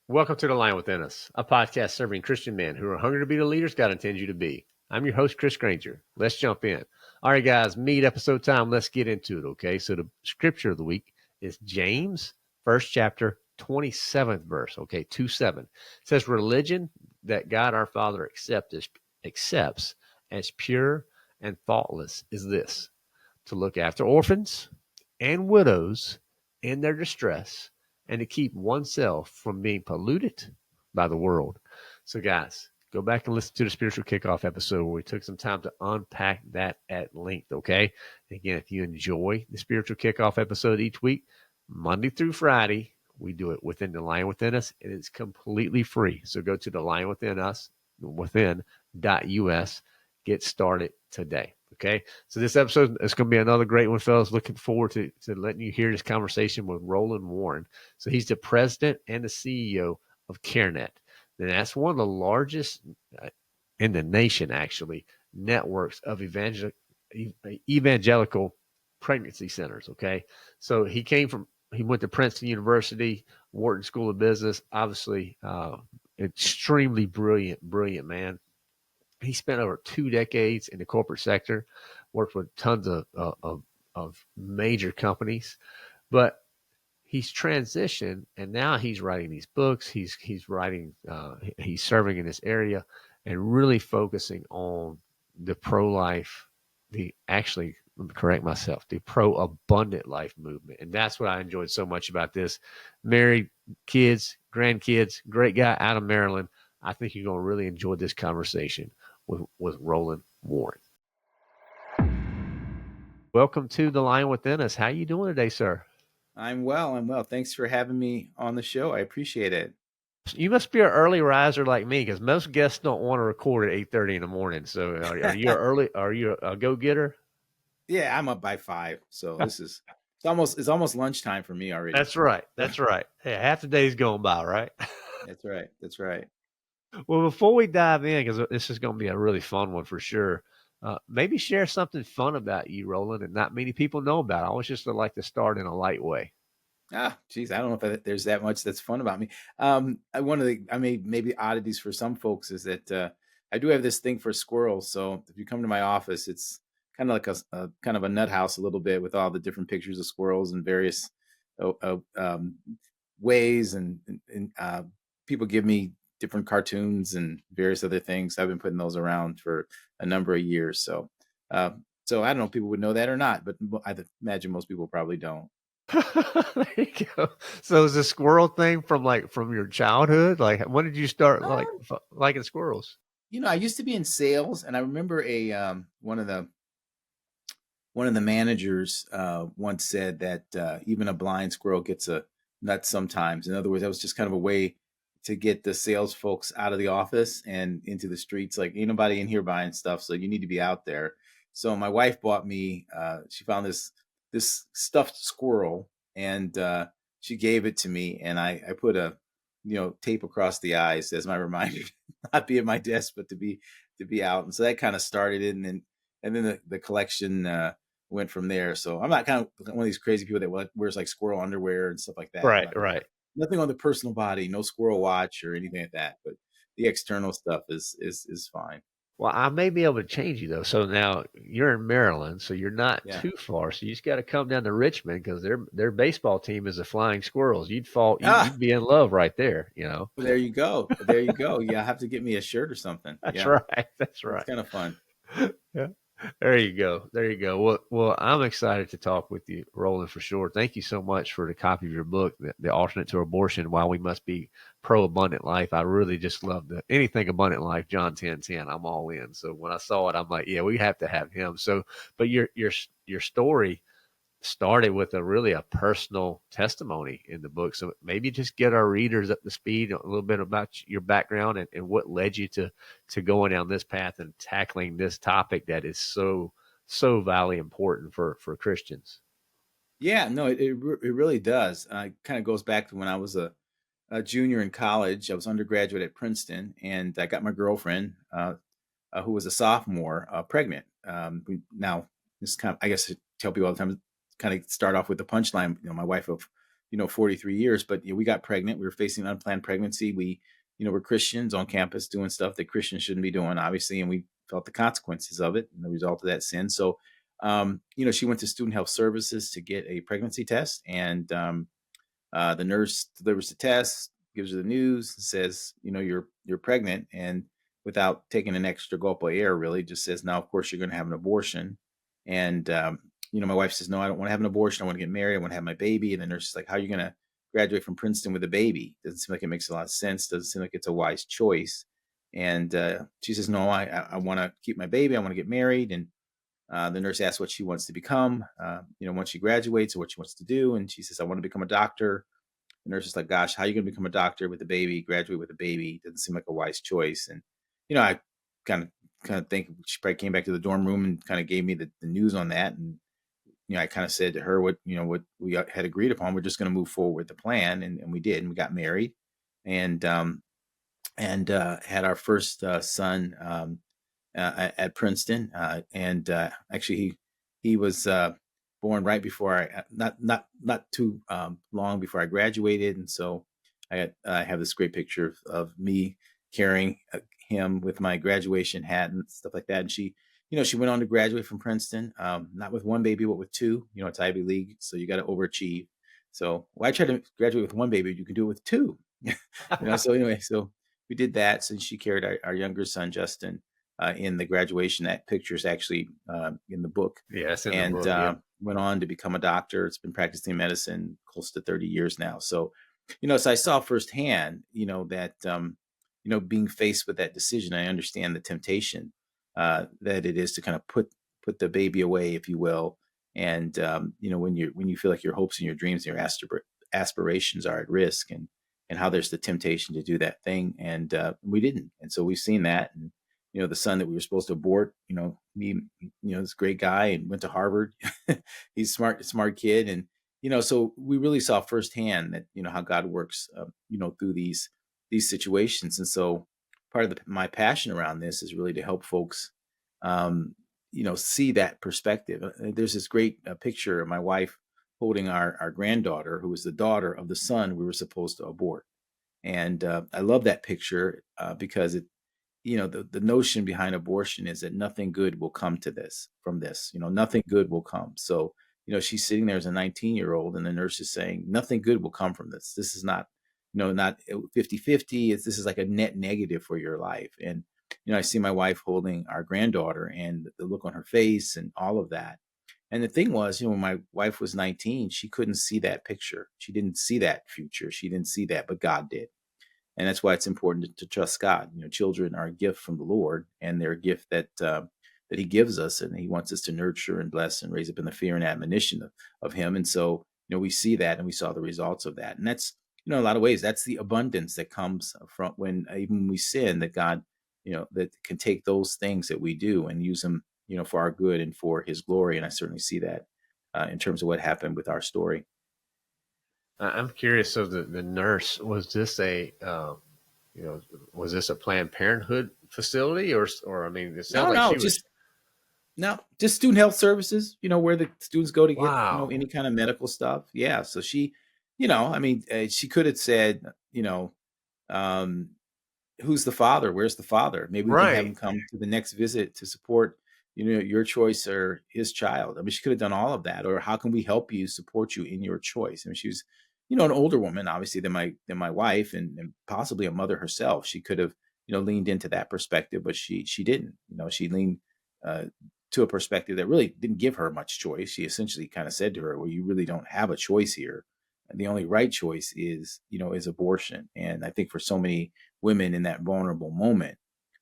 Welcome to The Lion Within Us, a podcast serving Christian men who are hungry to be the leaders God intends you to be. I'm your host, Chris Granger. Let's jump in. All right, guys, meet episode time. Let's get into it, okay? So the scripture of the week is James, first chapter, 27th verse, okay, 2-7. It says, religion that God our Father accepts as pure and faultless is this, to look after orphans and widows in their distress and to keep oneself from being polluted by the world. So, guys, go back and listen to the spiritual kickoff episode where we took some time to unpack that at length. Okay. Again, if you enjoy the spiritual kickoff episode each week, Monday through Friday, we do it within the Lion Within Us, and it's completely free. So go to the Lion Within Us, within.us, get started today. Okay. So this episode is going to be another great one, fellas. Looking forward to letting you hear this conversation with Roland Warren. So he's the president and the CEO of CareNet. And that's one of the largest in the nation, actually, networks of evangelical pregnancy centers. Okay. So he went to Princeton University, Wharton School of Business, obviously, extremely brilliant man. He spent over 2 decades in the corporate sector, worked with tons of major companies, but he's transitioned and now he's writing these books. He's writing, he's serving in this area and really focusing on the pro-life, let me correct myself, the pro-abundant life movement. And that's what I enjoyed so much about this. Married, kids, grandkids, great guy out of Maryland. I think you're going to really enjoy this conversation with Roland Warren. Welcome to The Lion Within Us. How you doing today, sir? I'm well. I'm well. Thanks for having me on the show. I appreciate it. You must be an early riser like me, because most guests don't want to record at 8:30 in the morning. So are you early? Are you a go getter? Yeah, I'm up by 5, so it's almost lunchtime for me already. That's right. That's right. Hey, half the day's going by, right? That's right. That's right. Well, before we dive in, because this is going to be a really fun one for sure, maybe share something fun about you, Roland, and not many people know about. I always just like to start in a light way. Geez, I don't know if there's that much that's fun about me. One of the, maybe oddities for some folks is that I do have this thing for squirrels. So if you come to my office, it's kind of like a kind of a nut house a little bit with all the different pictures of squirrels and various uh, uh, um, ways, and people give me different cartoons and various other things. I've been putting those around for a number of years. Uh, so I don't know if people would know that or not, but I imagine most people probably don't. There you go. So is the squirrel thing from your childhood? Like, when did you start liking squirrels? I used to be in sales, and I remember a one of the managers once said that even a blind squirrel gets a nut sometimes. In other words, that was just kind of a way to get the sales folks out of the office and into the streets. Like, ain't nobody in here buying stuff, so you need to be out there. So my wife bought me. She found this stuffed squirrel, and she gave it to me, and I put a tape across the eyes as my reminder to not be at my desk, but to be out. And so that kind of started it, and then the collection went from there. So I'm not kind of one of these crazy people that wears like squirrel underwear and stuff like that. Right, right. Nothing on the personal body, no squirrel watch or anything like that. But the external stuff is fine. Well, I may be able to change you though. So now you're in Maryland, so you're not Yeah. too far. So you just got to come down to Richmond, because their baseball team is the Flying Squirrels. You'd fall, Ah, you'd be in love right there. there you go. There you go. Yeah, I have to get me a shirt or something. That's Yeah, right. That's that's right. kind of fun. Yeah. There you go. There you go. Well, I'm excited to talk with you, Roland, for sure. Thank you so much for the copy of your book, The Alternate to Abortion, Why We Must Be Pro Abundant Life. I really just love anything abundant life, John 10:10. I'm all in. So when I saw it, I'm like, yeah, we have to have him. So, but your story started with a personal testimony in the book. So maybe just get our readers up to speed a little bit about your background, and what led you to going down this path and tackling this topic that is so vitally important for Christians. Yeah, no, it really does. It kind of goes back to when I was a junior in college. I was undergraduate at Princeton, and I got my girlfriend, who was a sophomore, pregnant. Now, this kind of, I guess, I tell people all the time, kind of start off with the punchline. My wife of 43 years, but we got pregnant. We were facing unplanned pregnancy. We're Christians on campus doing stuff that Christians shouldn't be doing, obviously, and we felt the consequences of it and the result of that sin. So, she went to Student Health Services to get a pregnancy test, and the nurse delivers the test, gives her the news, says, you're pregnant, and without taking an extra gulp of air, really just says, now, of course, you're going to have an abortion. And my wife says, no, I don't want to have an abortion. I want to get married. I want to have my baby. And the nurse is like, how are you going to graduate from Princeton with a baby? Doesn't seem like it makes a lot of sense. Doesn't seem like it's a wise choice. And she says, no, I want to keep my baby. I want to get married. And the nurse asks what she wants to become, once she graduates, or what she wants to do. And she says, I want to become a doctor. The nurse is like, gosh, how are you going to become a doctor with a baby, graduate with a baby? Doesn't seem like a wise choice. And, I kind of think she probably came back to the dorm room and kind of gave me the news on that. And, I kind of said to her what we had agreed upon. We're just going to move forward with the plan. And we did. And we got married and had our first son at Princeton. And actually, he was born right before not too long before I graduated, and so I have this great picture of me carrying him with my graduation hat and stuff like that. And she went on to graduate from Princeton, not with one baby, but with two. It's Ivy League, so you got to overachieve. So I tried to graduate with one baby. You can do it with two. So anyway, so we did that. So she carried our younger son, Justin, in the graduation. That picture is actually in the book. Yeah, it's in the And book. Yeah. went on to become a doctor. It's been practicing medicine close to 30 years now. So, so I saw firsthand, that, being faced with that decision, I understand the temptation that it is to kind of put the baby away, if you will. And, when you feel like your hopes and your dreams and your aspirations are at risk, and how there's the temptation to do that thing. And we didn't. And so we've seen that. And, the son that we were supposed to abort, this great guy and went to Harvard. He's smart kid. And, so we really saw firsthand that, how God works, through these situations. And so part of my passion around this is really to help folks, see that perspective. There's this great picture of my wife holding our granddaughter, who was the daughter of the son we were supposed to abort. And I love that picture because the notion behind abortion is that nothing good will come from this. Nothing good will come. So, she's sitting there as a 19-year-old, and the nurse is saying, nothing good will come from this. This is not, not 50-50. This is like a net negative for your life. And, I see my wife holding our granddaughter and the look on her face and all of that. And the thing was, when my wife was 19, she couldn't see that picture. She didn't see that future. She didn't see that, but God did. And that's why it's important to trust God. Children are a gift from the Lord, and they're a gift that He gives us, and He wants us to nurture and bless and raise up in the fear and admonition of Him. And so, we see that, and we saw the results of that. And that's, in a lot of ways, that's the abundance that comes from when even when we sin, that God, that can take those things that we do and use them, for our good and for His glory. And I certainly see that in terms of what happened with our story. I'm curious. So the nurse, was this was this a Planned Parenthood facility, or I mean, it sounds No, like no, she was. just Student Health Services, where the students go to get, Wow. any kind of medical stuff. Yeah. So she, I mean, she could have said, um, who's the father? Where's the father? Maybe we can have him Right. come to the next visit to support, your choice or his child. I mean, she could have done all of that. Or how can we help you, support you in your choice? I mean, she was, an older woman, obviously, than my wife, and possibly a mother herself. She could have, leaned into that perspective, but she didn't. She leaned to a perspective that really didn't give her much choice. She essentially kind of said to her, well, you really don't have a choice here. The only right choice is abortion. And I think for so many women in that vulnerable moment,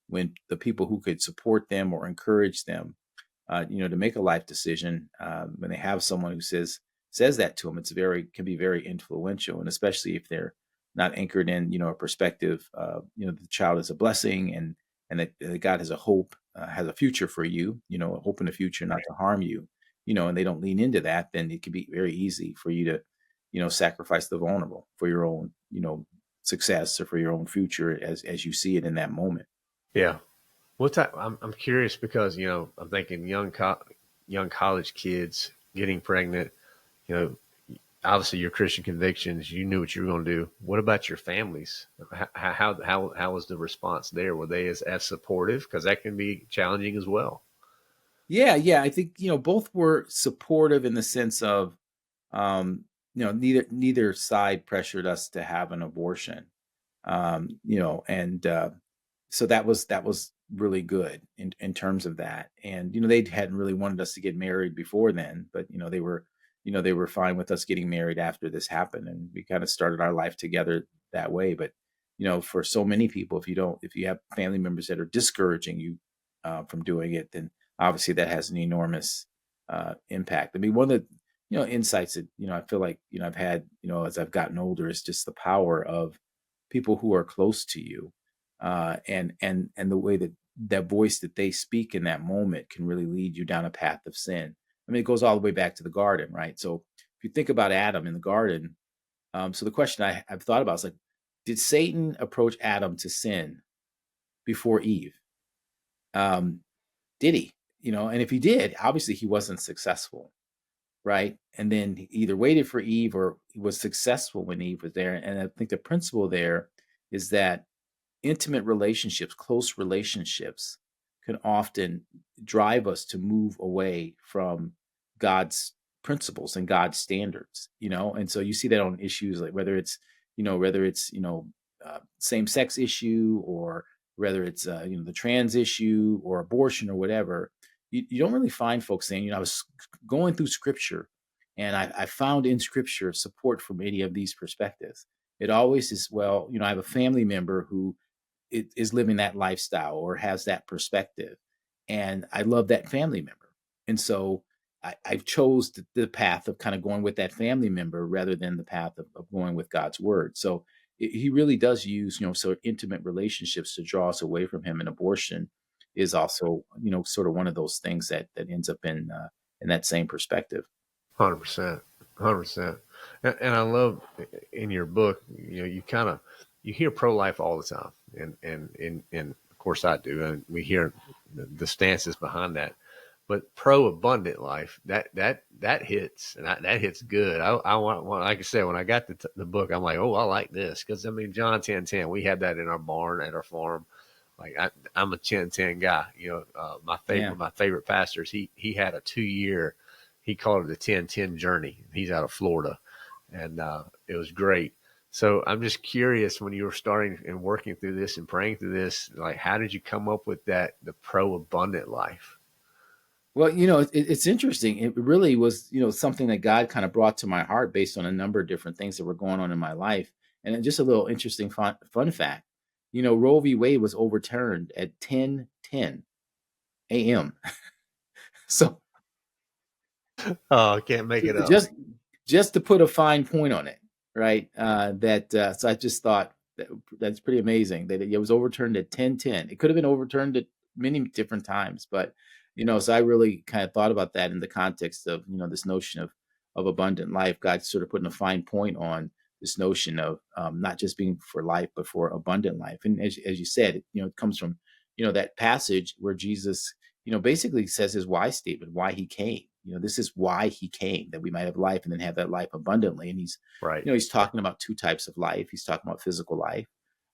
when the people who could support them or encourage them, to make a life decision, when they have someone who says that to them, can be very influential. And especially if they're not anchored in, a perspective, the child is a blessing, and that God has a hope, has a future for you, a hope in the future, not to harm you, and they don't lean into that, then it can be very easy for you to, sacrifice the vulnerable for your own, success or for your own future as you see it in that moment. Yeah. What type? I'm curious because I'm thinking young college kids getting pregnant. You know, obviously your Christian convictions, you knew what you were going to do. What about your families? How was the response there? Were they as supportive? Because that can be challenging as well. Yeah. I think both were supportive in the sense of neither side pressured us to have an abortion. And so that was really good in terms of that. And they hadn't really wanted us to get married before then, but they were fine with us getting married after this happened, and we kind of started our life together that way. But for so many people, if you have family members that are discouraging you from doing it, then obviously that has an enormous impact. I mean, one of the insights that I feel like I've had as I've gotten older is just the power of people who are close to you, and the way that voice that they speak in that moment can really lead you down a path of sin. I mean, it goes all the way back to the garden, right? So if you think about Adam in the garden, so the question I've thought about is like, did Satan approach Adam to sin before Eve? Um, did he? And if he did, obviously he wasn't successful, right? And then he either waited for Eve or he was successful when Eve was there. And I think the principle there is that intimate relationships, close relationships, can often drive us to move away from God's principles and God's standards. And so you see that on issues like whether it's same-sex issue, or whether it's the trans issue or abortion or whatever. You don't really find folks saying, I was going through scripture and I found in scripture support from any of these perspectives. It always is, well, I have a family member who is living that lifestyle or has that perspective, and I love that family member. And so I chose the path of kind of going with that family member rather than the path of going with God's word. So he really does use sort of intimate relationships to draw us away from him. And abortion is also sort of one of those things that ends up in that same perspective. 100%, 100%. And I love in your book, you kind of you hear pro life all the time, and of course I do, and we hear the stances behind that. But pro abundant life, that hits, and that hits good. I want, like I said, when I got the book, I'm like, oh, I like this, because I mean, John 10:10, we had that in our barn at our farm. Like I'm a 10:10 guy. Yeah. My favorite pastors, he had a 2 year, he called it the 10:10 journey. He's out of Florida, and it was great. So I'm just curious, when you were starting and working through this and praying through this, like, how did you come up with the pro abundant life? Well, it's interesting. It really was, something that God kind of brought to my heart based on a number of different things that were going on in my life. And then just a little interesting fun fact, Roe v. Wade was overturned at 10:10 a.m. So Oh, I can't make it up. just to put a fine point on it, right? That so I just thought that's pretty amazing that it was overturned at 10:10. It could have been overturned at many different times, but so I really kind of thought about that in the context of this notion of abundant life. God sort of putting a fine point on this notion of not just being for life, but for abundant life. And as you said, it comes from that passage where Jesus basically says his why statement, why he came. This is why he came, that we might have life and then have that life abundantly. And Right. he's talking about two types of life. He's talking about physical life,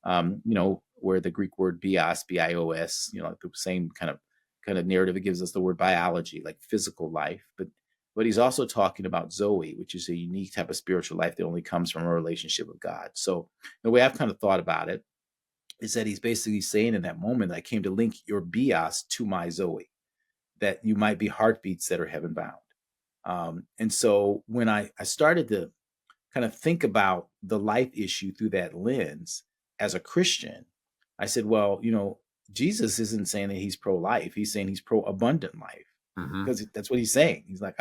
where the Greek word bios, bios, like the same kind of narrative. It gives us the word biology, like physical life, but he's also talking about Zoe, which is a unique type of spiritual life that only comes from a relationship with God. So the way I've kind of thought about it is that he's basically saying in that moment, I came to link your bios to my Zoe, that you might be heartbeats that are heaven bound. And so when I started to kind of think about the life issue through that lens as a Christian, I said, well, Jesus isn't saying that he's pro life. He's saying he's pro abundant life, Mm-hmm. because that's what he's saying. He's like,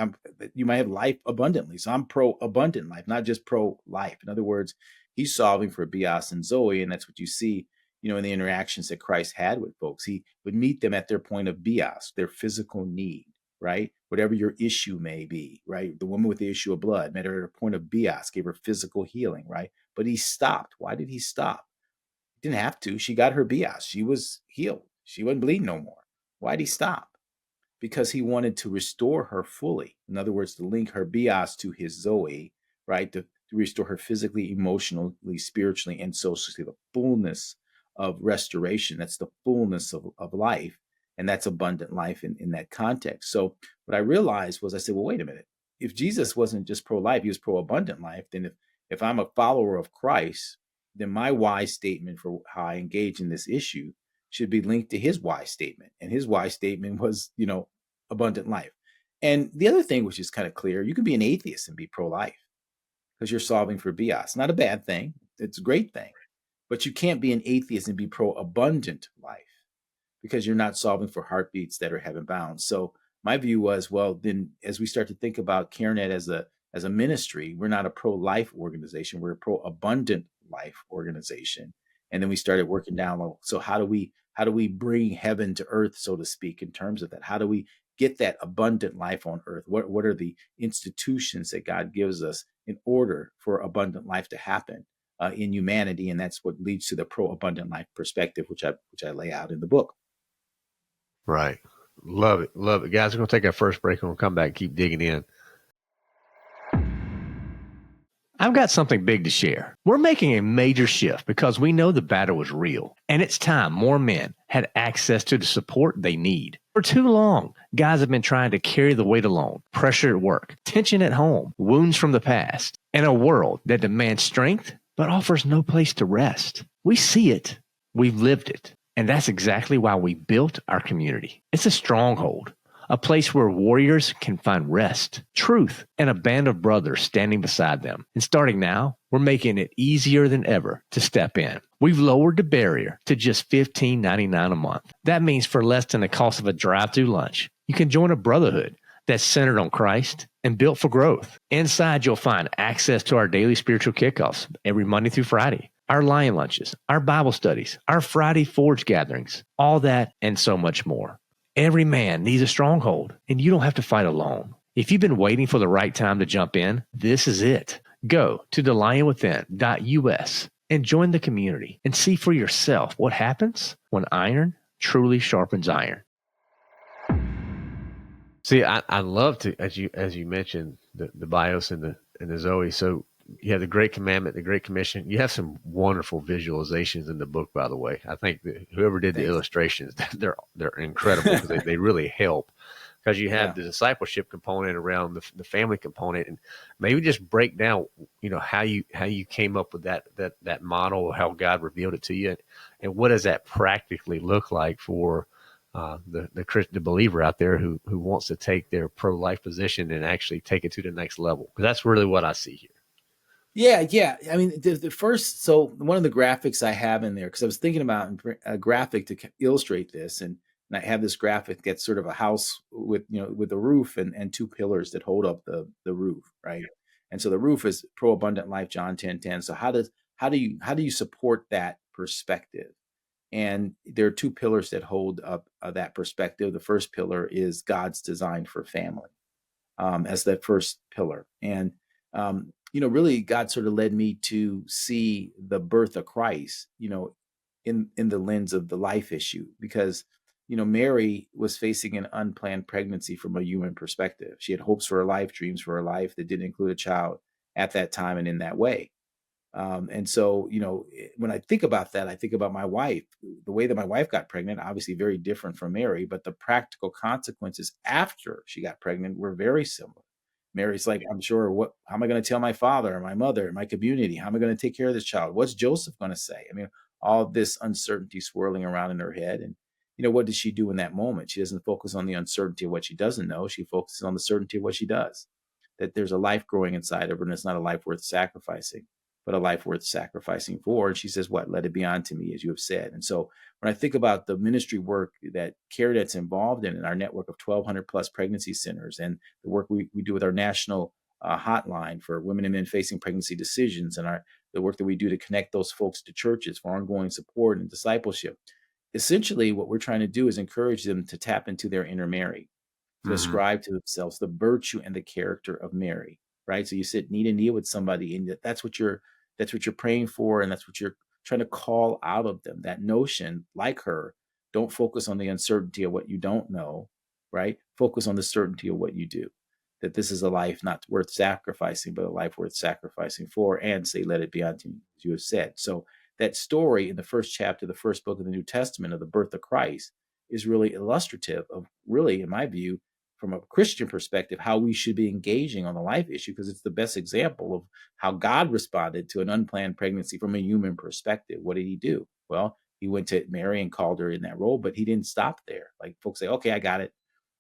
you might have life abundantly. So I'm pro abundant life, not just pro life. In other words, he's solving for Bias and Zoe. And that's what you see, in the interactions that Christ had with folks. He would meet them at their point of Bias, their physical need, right? Whatever your issue may be, right? The woman with the issue of blood met her at a point of Bias, gave her physical healing, right? But he stopped. Why did he stop? He didn't have to. She got her Bias. She was healed. She wasn't bleeding no more. Why did he stop? Because he wanted to restore her fully. In other words, to link her bios to his Zoe, right? To restore her physically, emotionally, spiritually, and socially, the fullness of restoration. That's the fullness of life. And that's abundant life in that context. So what I realized was I said, well, wait a minute. If Jesus wasn't just pro-life, he was pro-abundant life, then if I'm a follower of Christ, then my why statement for how I engage in this issue should be linked to his why statement. And his why statement was, abundant life. And the other thing, which is kind of clear, you can be an atheist and be pro-life because you're solving for bios. Not a bad thing. It's a great thing. But you can't be an atheist and be pro-abundant life because you're not solving for heartbeats that are heaven bound. So my view was, well, then as we start to think about CareNet as a ministry, we're not a pro-life organization, we're a pro-abundant life organization. And then we started working down, well, so how do we bring heaven to earth, so to speak, in terms of that? How do we get that abundant life on earth? What are the institutions that God gives us in order for abundant life to happen in humanity? And that's what leads to the pro-abundant life perspective, which I lay out in the book. Right. Love it. Love it. Guys, we're going to take our first break and we'll come back and keep digging in. I've got something big to share. We're making a major shift because we know the battle is real, and it's time more men had access to the support they need. For too long, guys have been trying to carry the weight alone, pressure at work, tension at home, wounds from the past, and a world that demands strength but offers no place to rest. We see it. We've lived it. And that's exactly why we built our community. It's a stronghold, a place where warriors can find rest, truth, and a band of brothers standing beside them. And starting now, we're making it easier than ever to step in. We've lowered the barrier to just $15.99 a month. That means for less than the cost of a drive-through lunch, you can join a brotherhood that's centered on Christ and built for growth. Inside, you'll find access to our daily spiritual kickoffs every Monday through Friday, our Lion Lunches, our Bible studies, our Friday Forge gatherings, all that and so much more. Every man needs a stronghold, and you don't have to fight alone. If you've been waiting for the right time to jump in, this is it. Go to thelionwithin.us and join the community and see for yourself what happens when iron truly sharpens iron. See, I love to, as you mentioned, the bios and the Zoe. So you have the Great Commandment, the Great Commission. You have some wonderful visualizations in the book, by the way. I think that whoever did the illustrations, they're incredible because they really help. Because you have the discipleship component around the family component, and maybe just break down, how you came up with that model, how God revealed it to you, and what does that practically look like for the believer out there who wants to take their pro-life position and actually take it to the next level. Because that's really what I see here. Yeah. I mean, the first, so one of the graphics I have in there, because I was thinking about a graphic to illustrate this, and I have this graphic that's sort of a house with a roof and two pillars that hold up the roof, right? And so the roof is pro-abundant life, John 10:10. So how do you support that perspective? And there are two pillars that hold up that perspective. The first pillar is God's design for family, as that first pillar. And, really God sort of led me to see the birth of Christ, in the lens of the life issue, because, Mary was facing an unplanned pregnancy from a human perspective. She had hopes for her life, dreams for her life that didn't include a child at that time and in that way. And so, when I think about that, I think about my wife. The way that my wife got pregnant, obviously very different from Mary, but the practical consequences after she got pregnant were very similar. Mary's like, I'm sure, how am I going to tell my father or my mother or my community? How am I going to take care of this child? What's Joseph going to say? I mean, all this uncertainty swirling around in her head. And, what does she do in that moment? She doesn't focus on the uncertainty of what she doesn't know. She focuses on the certainty of what she does, that there's a life growing inside of her, and it's not a life worth sacrificing, but a life worth sacrificing for. And she says, what? Let it be unto me, as you have said. And so when I think about the ministry work that CareNet's involved in our network of 1,200 plus pregnancy centers, and the work we do with our national hotline for women and men facing pregnancy decisions, and the work that we do to connect those folks to churches for ongoing support and discipleship, essentially what we're trying to do is encourage them to tap into their inner Mary, to ascribe to themselves the virtue and the character of Mary, right? So you sit knee to knee with somebody, and that's what you're praying for, and that's what you're trying to call out of them. That notion, like her, don't focus on the uncertainty of what you don't know, right? Focus on the certainty of what you do. that this is a life not worth sacrificing, but a life worth sacrificing for, and say, let it be unto you, as you have said. So that story in the first chapter, the first book of the New Testament of the birth of Christ is really illustrative of really, in my view, from a Christian perspective, how we should be engaging on the life issue, because it's the best example of how God responded to an unplanned pregnancy from a human perspective. What did he do? Well, he went to Mary and called her in that role, but he didn't stop there. Like folks say, okay, I got it.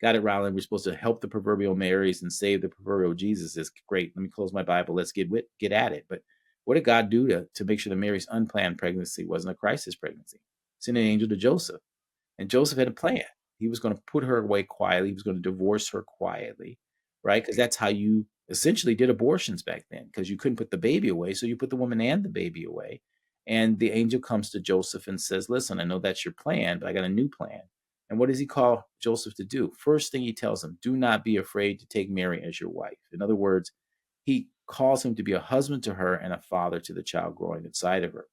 Got it, Ryland. We're supposed to help the proverbial Marys and save the proverbial Jesus. Is great. Let me close my Bible. Let's get at it. But what did God do to make sure that Mary's unplanned pregnancy wasn't a crisis pregnancy? Send an angel to Joseph. And Joseph had a plan. He was going to put her away quietly. He was going to divorce her quietly, right? Because that's how you essentially did abortions back then, because you couldn't put the baby away. So you put the woman and the baby away. And the angel comes to Joseph and says, listen, I know that's your plan, but I got a new plan. And what does he call Joseph to do? First thing he tells him, do not be afraid to take Mary as your wife. In other words, he calls him to be a husband to her and a father to the child growing inside of her.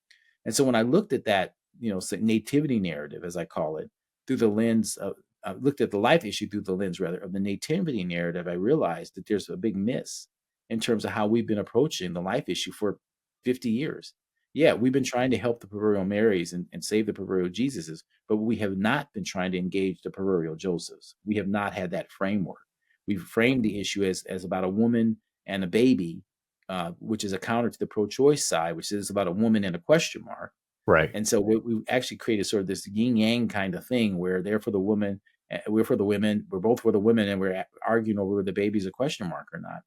And so when I looked at that, nativity narrative, as I call it, through the lens of, I looked at the life issue through the lens, rather, of the nativity narrative, I realized that there's a big miss in terms of how we've been approaching the life issue for 50 years. Yeah, we've been trying to help the proverbial Marys and save the proverbial Jesuses, but we have not been trying to engage the proverbial Josephs. We have not had that framework. We've framed the issue as about a woman and a baby, which is a counter to the pro-choice side, which is about a woman and a question mark. Right. And so we actually created sort of this yin yang kind of thing where they're for the woman, we're for the women, we're both for the women, and we're arguing over whether the baby's a question mark or not.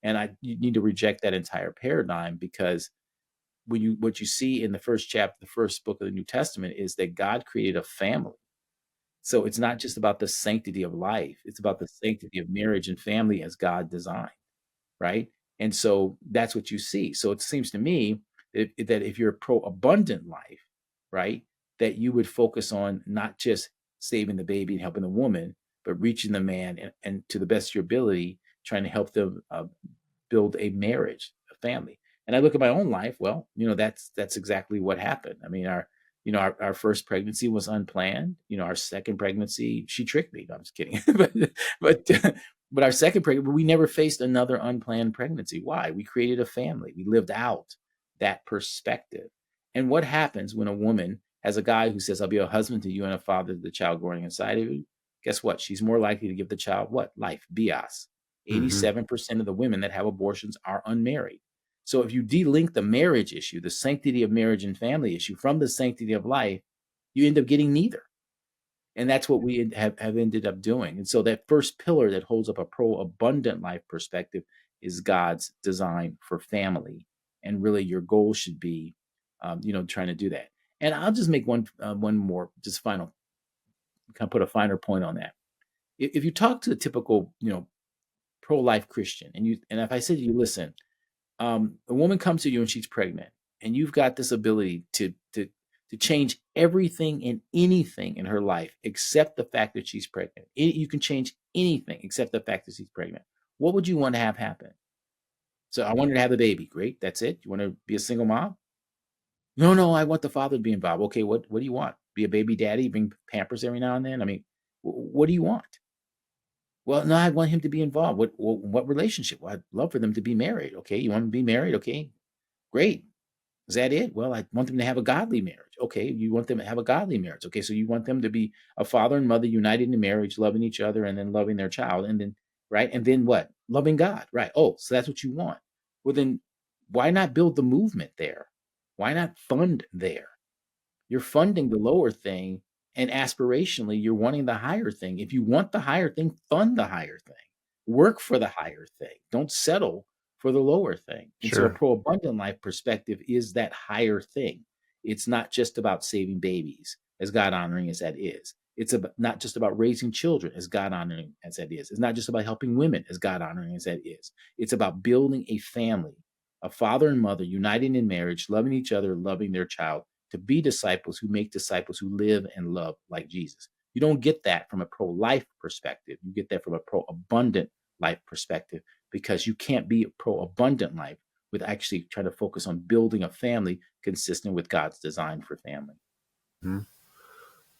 And you need to reject that entire paradigm, because what you see in the first chapter, the first book of the New Testament, is that God created a family. So it's not just about the sanctity of life; it's about the sanctity of marriage and family as God designed, right? And so that's what you see. So it seems to me that if you're pro abundant life, right, that you would focus on not just saving the baby and helping the woman, but reaching the man and to the best of your ability, trying to help them build a marriage, a family. And I look at my own life. Well, that's exactly what happened. I mean, our first pregnancy was unplanned. Our second pregnancy, she tricked me. No, I'm just kidding. but but our second pregnancy, we never faced another unplanned pregnancy. Why? We created a family. We lived out that perspective. And what happens when a woman has a guy who says, I'll be a husband to you and a father to the child growing inside of you? Guess what? She's more likely to give the child what? Life, bios. 87% of the women that have abortions are unmarried. So if you delink the marriage issue, the sanctity of marriage and family issue, from the sanctity of life, you end up getting neither. And that's what we have ended up doing. And so that first pillar that holds up a pro-abundant life perspective is God's design for family. And really your goal should be, trying to do that. And I'll just make one more, just final, kind of put a finer point on that. If you talk to the typical, pro-life Christian, and if I said to you, listen, a woman comes to you and she's pregnant, and you've got this ability to change everything and anything in her life except the fact that she's pregnant. You can change anything except the fact that she's pregnant. What would you want to have happen? So I want her to have a baby. Great. That's it. You want to be a single mom? No, I want the father to be involved. Okay, what do you want? Be a baby daddy, bring Pampers every now and then? I mean, what do you want? Well, no, I want him to be involved. What relationship? Well, I'd love for them to be married. Okay, you want them to be married? Okay, great. Is that it? Well, I want them to have a godly marriage. Okay, you want them to have a godly marriage. Okay, so you want them to be a father and mother united in marriage, loving each other, and then loving their child, and then right, and then what? Loving God, right? Oh, so that's what you want. Well, then why not build the movement there? Why not fund there? You're funding the lower thing, and aspirationally you're wanting the higher thing. If you want the higher thing, fund the higher thing. Work for the higher thing. Don't settle for the lower thing. And so a pro-abundant life perspective is that higher thing. It's not just about saving babies, as God honoring as that is. It's not just about raising children, as God honoring as that is. It's not just about helping women, as God honoring as that is. It's about building a family, a father and mother united in marriage, loving each other, loving their child, to be disciples who make disciples who live and love like Jesus. You don't get that from a pro-life perspective. You get that from a pro-abundant life perspective, because you can't be a pro-abundant life with actually trying to focus on building a family consistent with God's design for family. Mm-hmm.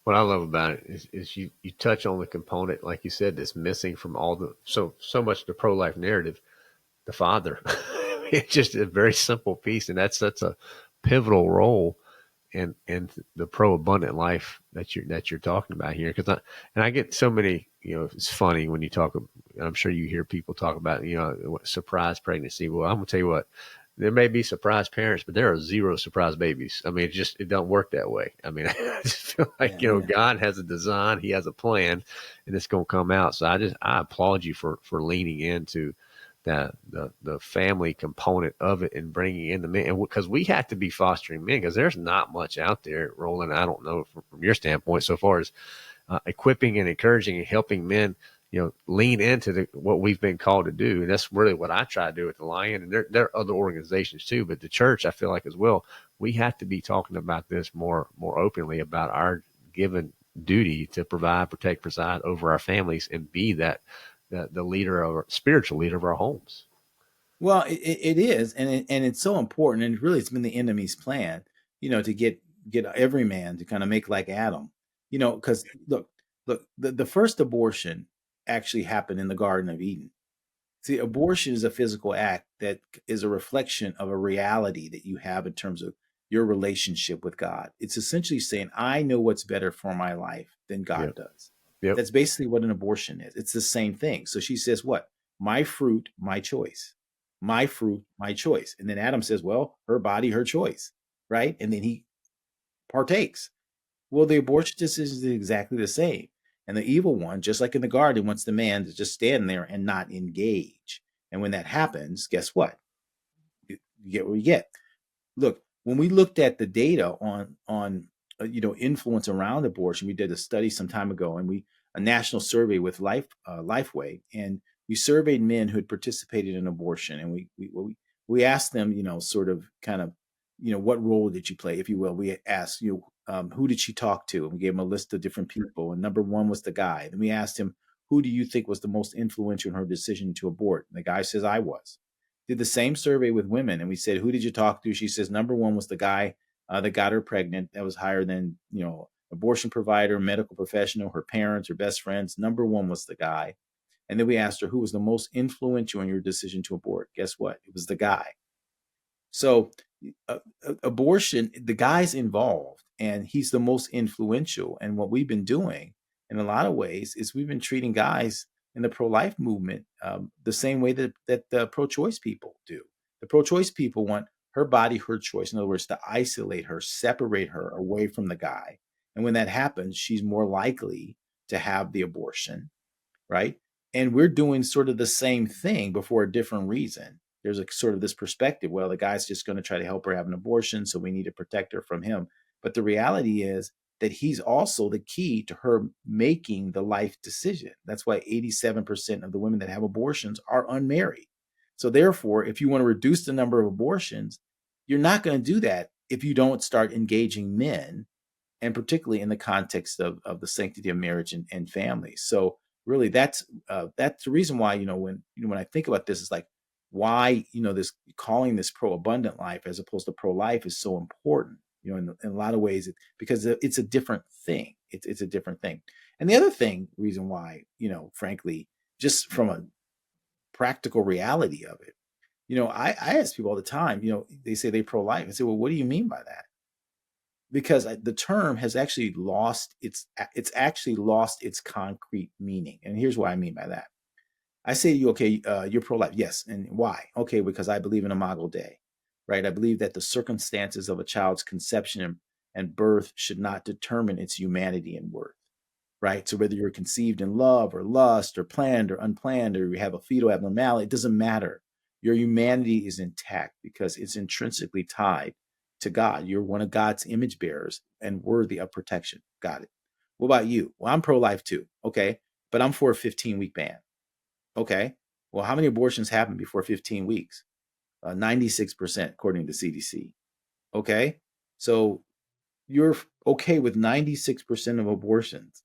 What I love about it is you touch on the component, like you said, that's missing from all the so much of the pro life narrative, the father. It's just a very simple piece, and that's a pivotal role in the pro abundant life that you're talking about here. Because I get so many, it's funny when you talk. I'm sure you hear people talk about surprise pregnancy. Well, I'm gonna tell you what. There may be surprise parents, but there are zero surprise babies. I mean, it don't work that way. I mean, I just feel like Yeah, yeah. God has a design, He has a plan, and it's gonna come out. So I applaud you for leaning into the family component of it and bringing in the men, and because we have to be fostering men, because there's not much out there, Roland. I don't know from your standpoint so far as equipping and encouraging and helping men, lean into what we've been called to do. And that's really what I try to do with the Lion. And there are other organizations too, but the church, I feel like as well, we have to be talking about this more openly about our given duty to provide, protect, preside over our families and be the leader of spiritual leader of our homes. Well, it is, and it's so important, and really, it's been the enemy's plan, to get every man to kind of make like Adam, because look, the first abortion actually happened in the Garden of Eden. See, abortion is a physical act that is a reflection of a reality that you have in terms of your relationship with God. It's essentially saying, I know what's better for my life than God Yep. does. Yep. That's basically what an abortion is. It's the same thing. So she says, what? My fruit, my choice. My fruit, my choice. And then Adam says, well, her body, her choice. Right. And then he partakes. Well, the abortion decision is exactly the same. And the evil one, just like in the garden, wants the man to just stand there and not engage. And when that happens, guess what? You get what you get. Look, when we looked at the data on influence around abortion, we did a study some time ago, and a national survey with Lifeway, and we surveyed men who had participated in abortion, and we asked them, sort of, kind of, what role did you play, if you will. We asked, who did she talk to, and we gave them a list of different people, and number one was the guy. Then we asked him, who do you think was the most influential in her decision to abort? And the guy says, I was. Did the same survey with women, and we said, who did you talk to? She says number one was the guy that got her pregnant. That was higher than, abortion provider, medical professional, her parents, her best friends. Number one was the guy. And then we asked her, who was the most influential in your decision to abort? Guess what? It was the guy. So abortion, the guy's involved, and he's the most influential. And what we've been doing in a lot of ways is we've been treating guys in the pro-life movement the same way that the pro-choice people do. The pro-choice people want her body, her choice. In other words, to isolate her, separate her away from the guy. And when that happens, she's more likely to have the abortion, right? And we're doing sort of the same thing, but for a different reason. There's a sort of this perspective, well, the guy's just going to try to help her have an abortion, so we need to protect her from him. But the reality is that he's also the key to her making the life decision. That's why 87% of the women that have abortions are unmarried. So therefore, if you want to reduce the number of abortions, you're not going to do that if you don't start engaging men, and particularly in the context of the sanctity of marriage and family. So really, that's the reason why, when I think about this, it's like, why, this calling this pro abundant life as opposed to pro life is so important. In a lot of ways, because it's a different thing. It's a different thing. And the other reason why, frankly, just from a practical reality of it, I ask people all the time, they say they pro life. I say, well, what do you mean by that? Because the term has actually lost it's actually lost its concrete meaning. And here's what I mean by that. I say to you, okay, you're pro-life. Yes. And why? Okay, because I believe in Imago Dei, right? I believe that the circumstances of a child's conception and birth should not determine its humanity and worth, right? So whether you're conceived in love or lust or planned or unplanned, or you have a fetal abnormality, it doesn't matter. Your humanity is intact because it's intrinsically tied to God. You're one of God's image bearers and worthy of protection. Got it. What about you? Well, I'm pro-life too. Okay. But I'm for a 15-week ban. Okay. Well, how many abortions happen before 15 weeks? 96%, according to CDC. Okay. So you're okay with 96% of abortions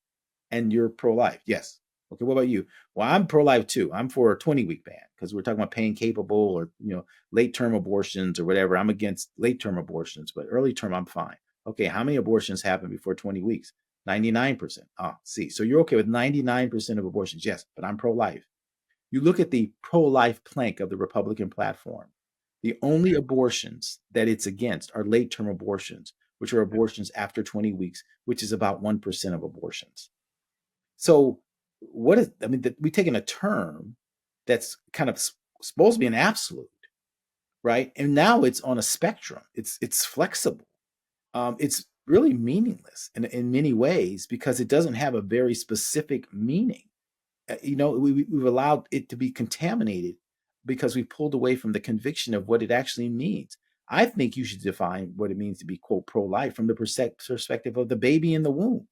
and you're pro-life. Yes. Okay. What about you? Well, I'm pro-life too. I'm for a 20-week ban because we're talking about pain capable or, late-term abortions or whatever. I'm against late-term abortions, but early term, I'm fine. Okay. How many abortions happen before 20 weeks? 99%. See, so you're okay with 99% of abortions. Yes, but I'm pro-life. You look at the pro-life plank of the Republican platform. The only abortions that it's against are late-term abortions, which are abortions after 20 weeks, which is about 1% of abortions. So we've taken a term that's kind of supposed to be an absolute, right? And now it's on a spectrum. It's flexible. It's really meaningless in many ways because it doesn't have a very specific meaning. We've allowed it to be contaminated because we pulled away from the conviction of what it actually means. I think you should define what it means to be, quote, pro-life from the perspective of the baby in the womb.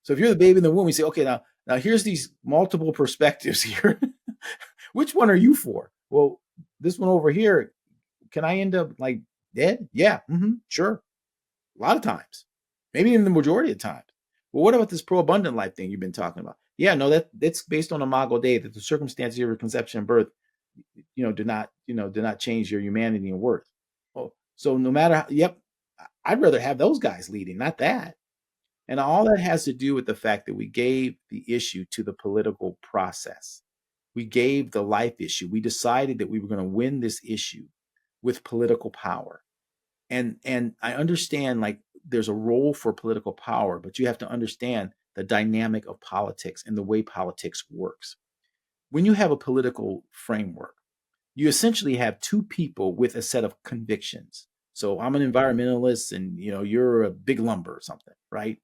So if you're the baby in the womb, you say, okay, now here's these multiple perspectives here. Which one are you for? Well, this one over here, can I end up like dead? Yeah, sure. A lot of times, maybe even the majority of times. Well, what about this pro-abundant life thing you've been talking about? Yeah, no, that's based on Imago Dei, that the circumstances of your conception and birth, do not change your humanity and worth. Oh, so no matter how, yep, I'd rather have those guys leading, not that. And all that has to do with the fact that we gave the issue to the political process. We gave the life issue. We decided that we were going to win this issue with political power. And I understand, like, there's a role for political power, but you have to understand the dynamic of politics and the way politics works. When you have a political framework, you essentially have two people with a set of convictions. So I'm an environmentalist and you're a big lumber or something, right?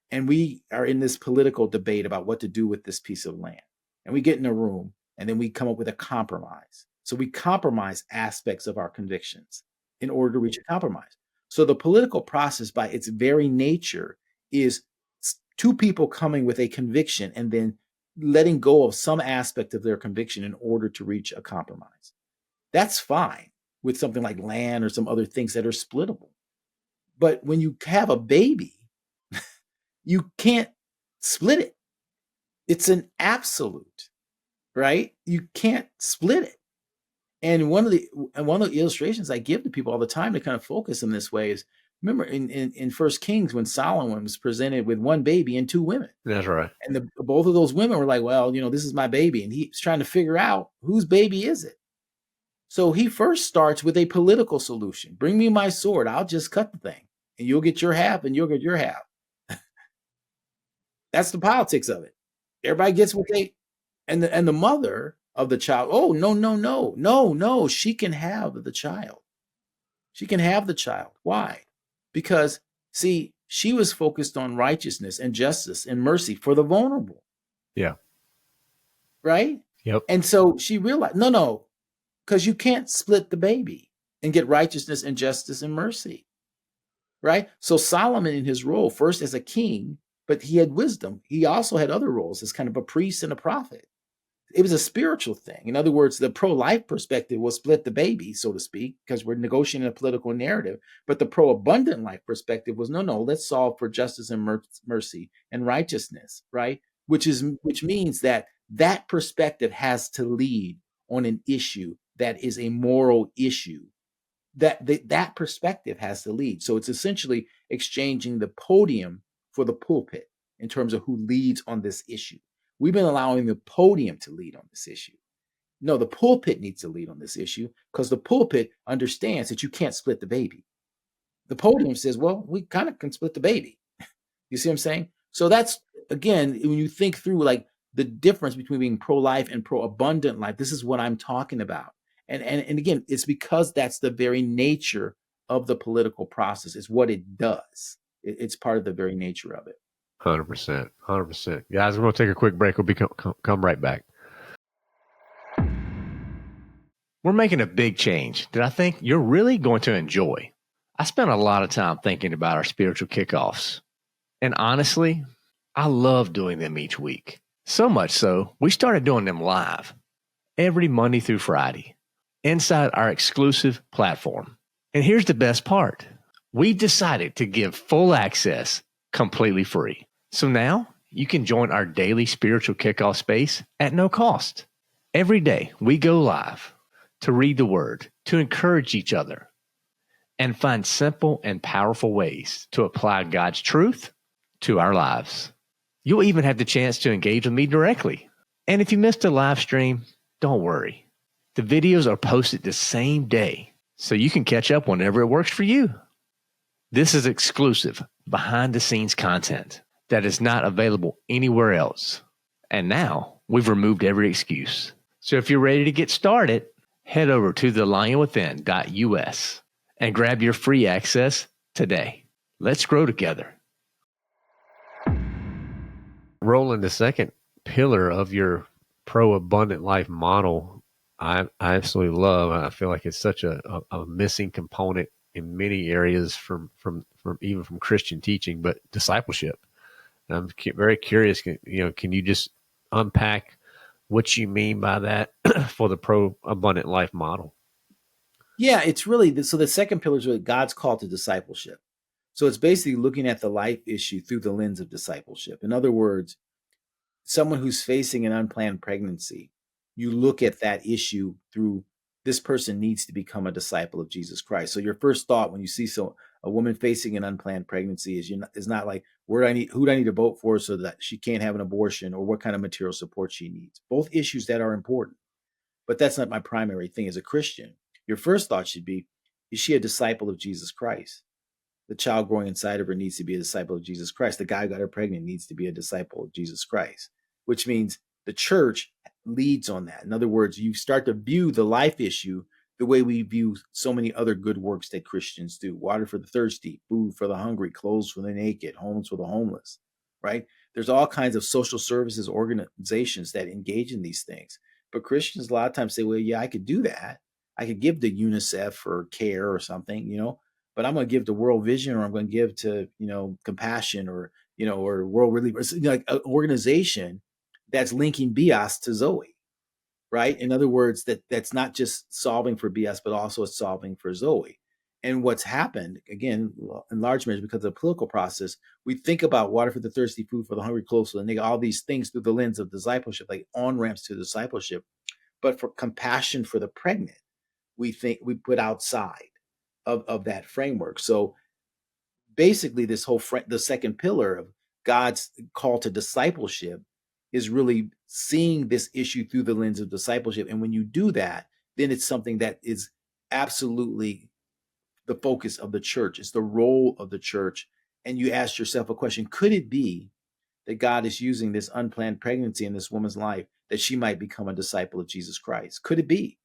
And we are in this political debate about what to do with this piece of land. And we get in a room and then we come up with a compromise. So we compromise aspects of our convictions in order to reach a compromise. So the political process by its very nature is two people coming with a conviction and then letting go of some aspect of their conviction in order to reach a compromise. That's fine with something like land or some other things that are splittable. But when you have a baby, you can't split it. It's an absolute, right? You can't split it. And one of the illustrations I give to people all the time to kind of focus in this way is, remember in First Kings when Solomon was presented with one baby and two women. That's right. And both of those women were like, well, this is my baby. And he's trying to figure out whose baby is it. So he first starts with a political solution. Bring me my sword. I'll just cut the thing. And you'll get your half and you'll get your half. That's the politics of it. Everybody gets what they, and the mother of the child, oh, no, she can have the child. She can have the child. Why? Because, see, she was focused on righteousness and justice and mercy for the vulnerable. Yeah. Right? Yep. And so she realized, no, because you can't split the baby and get righteousness and justice and mercy. Right? So Solomon in his role, first as a king, but he had wisdom. He also had other roles as kind of a priest and a prophet. It was a spiritual thing. In other words, the pro-life perspective will split the baby, so to speak, because we're negotiating a political narrative. But the pro-abundant life perspective was, no, let's solve for justice and mercy and righteousness, right? Which means that perspective has to lead on an issue that is a moral issue. That perspective has to lead. So it's essentially exchanging the podium for the pulpit in terms of who leads on this issue. We've been allowing the podium to lead on this issue. No, the pulpit needs to lead on this issue because the pulpit understands that you can't split the baby. The podium says, well, we kind of can split the baby. You see what I'm saying? So that's, again, when you think through like the difference between being pro-life and pro-abundant life, this is what I'm talking about. And again, it's because that's the very nature of the political process. It's what it does. It's part of the very nature of it. 100%. 100%. Guys, we're going to take a quick break. We'll come right back. We're making a big change that I think you're really going to enjoy. I spent a lot of time thinking about our spiritual kickoffs. And honestly, I love doing them each week. So much so, we started doing them live every Monday through Friday inside our exclusive platform. And here's the best part. We decided to give full access completely free. So now you can join our daily spiritual kickoff space at no cost. Every day we go live to read the word, to encourage each other, and find simple and powerful ways to apply God's truth to our lives. You'll even have the chance to engage with me directly. And if you missed a live stream, don't worry. The videos are posted the same day, so you can catch up whenever it works for you. This is exclusive, behind-the-scenes content that is not available anywhere else. And now, we've removed every excuse. So if you're ready to get started, head over to thelionwithin.us and grab your free access today. Let's grow together. Roland, the second pillar of your pro-abundant life model, I absolutely love. I feel like it's such a missing component in many areas from even from Christian teaching, but discipleship. And I'm very curious. Can you just unpack what you mean by that for the pro-abundant life model? Yeah, it's really so the second pillar is really God's call to discipleship. So it's basically looking at the life issue through the lens of discipleship. In other words, someone who's facing an unplanned pregnancy, you look at that issue through this person needs to become a disciple of Jesus Christ. So your first thought when you see a woman facing an unplanned pregnancy is not like who do I need to vote for so that she can't have an abortion or what kind of material support she needs. Both issues that are important, but that's not my primary thing as a Christian. Your first thought should be, is she a disciple of Jesus Christ? The child growing inside of her needs to be a disciple of Jesus Christ. The guy who got her pregnant needs to be a disciple of Jesus Christ, which means the church leads on that. In other words, you start to view the life issue the way we view so many other good works that Christians do: water for the thirsty, food for the hungry, clothes for the naked, homes for the homeless, right? There's all kinds of social services organizations that engage in these things. But Christians a lot of times say, well, yeah, I could do that. I could give to UNICEF or CARE or something, but I'm going to give to World Vision, or I'm going to give to, Compassion, or, or World Relief, or like an organization that's linking BIAS to Zoe, right? In other words, that's not just solving for BS, but also it's solving for Zoe. And what's happened, again, in large measure because of the political process, we think about water for the thirsty, food for the hungry, clothes for the naked, all these things through the lens of discipleship, like on-ramps to discipleship. But for compassion for the pregnant, we think we put outside of that framework. So basically, this whole the second pillar of God's call to discipleship is really seeing this issue through the lens of discipleship. And when you do that, then it's something that is absolutely the focus of the church. It's the role of the church. And you ask yourself a question: could it be that God is using this unplanned pregnancy in this woman's life that she might become a disciple of Jesus Christ? Could it be?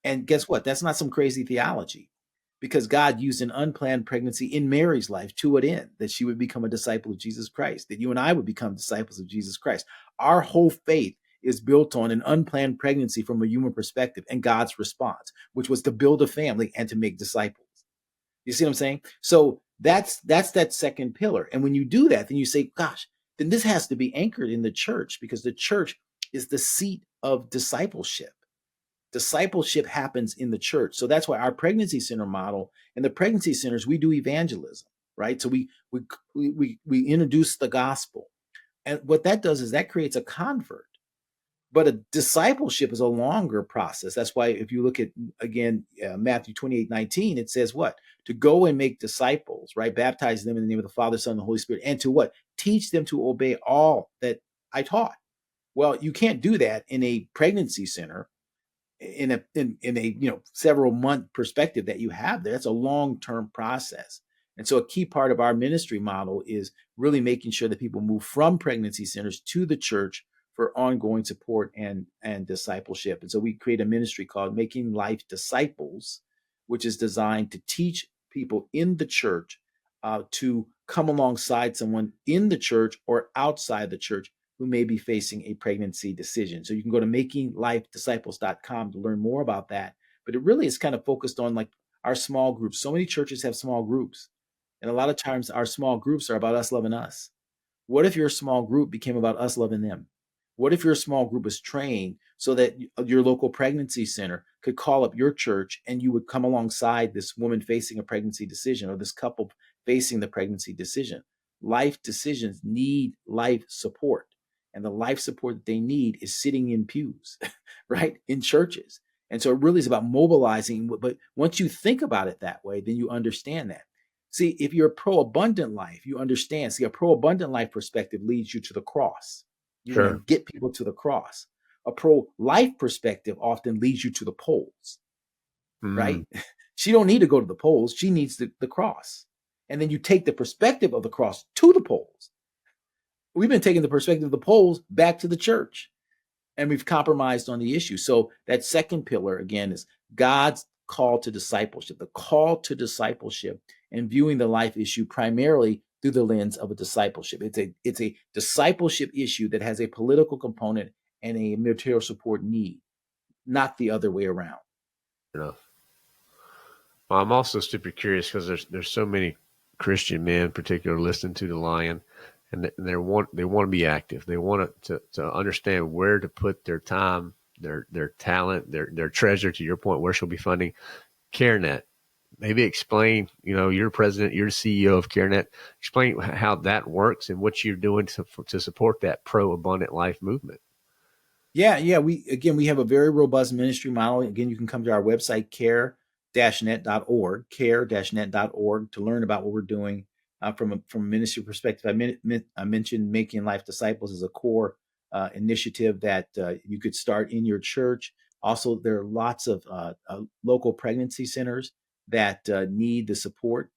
And guess what? That's not some crazy theology, because God used an unplanned pregnancy in Mary's life to what end? That she would become a disciple of Jesus Christ, that you and I would become disciples of Jesus Christ. Our whole faith is built on an unplanned pregnancy from a human perspective and God's response, which was to build a family and to make disciples. You see what I'm saying? So that's that second pillar. And when you do that, then you say, gosh, then this has to be anchored in the church, because the church is the seat of discipleship. Discipleship happens in the church. So that's why our pregnancy center model, and the pregnancy centers, we do evangelism, right? So we introduce the gospel. And what that does is that creates a convert. But a discipleship is a longer process. That's why if you look at, again, Matthew 28:19, it says what? To go and make disciples, right? Baptize them in the name of the Father, Son, and the Holy Spirit. And to what? Teach them to obey all that I taught. Well, you can't do that in a pregnancy center in a several month perspective that you have there. That's a long-term process. And so a key part of our ministry model is really making sure that people move from pregnancy centers to the church for ongoing support and discipleship. And so we create a ministry called Making Life Disciples, which is designed to teach people in the church to come alongside someone in the church or outside the church who may be facing a pregnancy decision. So you can go to makinglifedisciples.com to learn more about that. But it really is kind of focused on like our small groups. So many churches have small groups. And a lot of times our small groups are about us loving us. What if your small group became about us loving them? What if your small group was trained so that your local pregnancy center could call up your church and you would come alongside this woman facing a pregnancy decision or this couple facing the pregnancy decision? Life decisions need life support. And the life support that they need is sitting in pews, right? In churches. And so it really is about mobilizing. But once you think about it that way, then you understand that. See, if you're pro-abundant life, you understand. See, a pro-abundant life perspective leads you to the cross. You want to Sure. get people to the cross. A pro-life perspective often leads you to the polls, Mm, right? She don't need to go to the polls. She needs the cross. And then you take the perspective of the cross to the polls. We've been taking the perspective of the polls back to the church, and we've compromised on the issue. So that second pillar, again, is God's call to discipleship, the call to discipleship, and viewing the life issue primarily through the lens of a discipleship. It's a discipleship issue that has a political component and a material support need, not the other way around. enough. Well, I'm also super curious because there's so many Christian men, particularly listening to the Lion, and they want to be active. They want to understand where to put their time, their talent, their treasure. To your point, where she'll be funding CareNet. Maybe explain. You're president, you're the CEO of CareNet. Explain how that works and what you're doing to support that pro abundant life movement. Yeah. We have a very robust ministry model. Again, you can come to our website, care-net.org, care-net.org, to learn about what we're doing from a ministry perspective. I mentioned Making Life Disciples as a core initiative that you could start in your church. Also, there are lots of local pregnancy centers that need the support,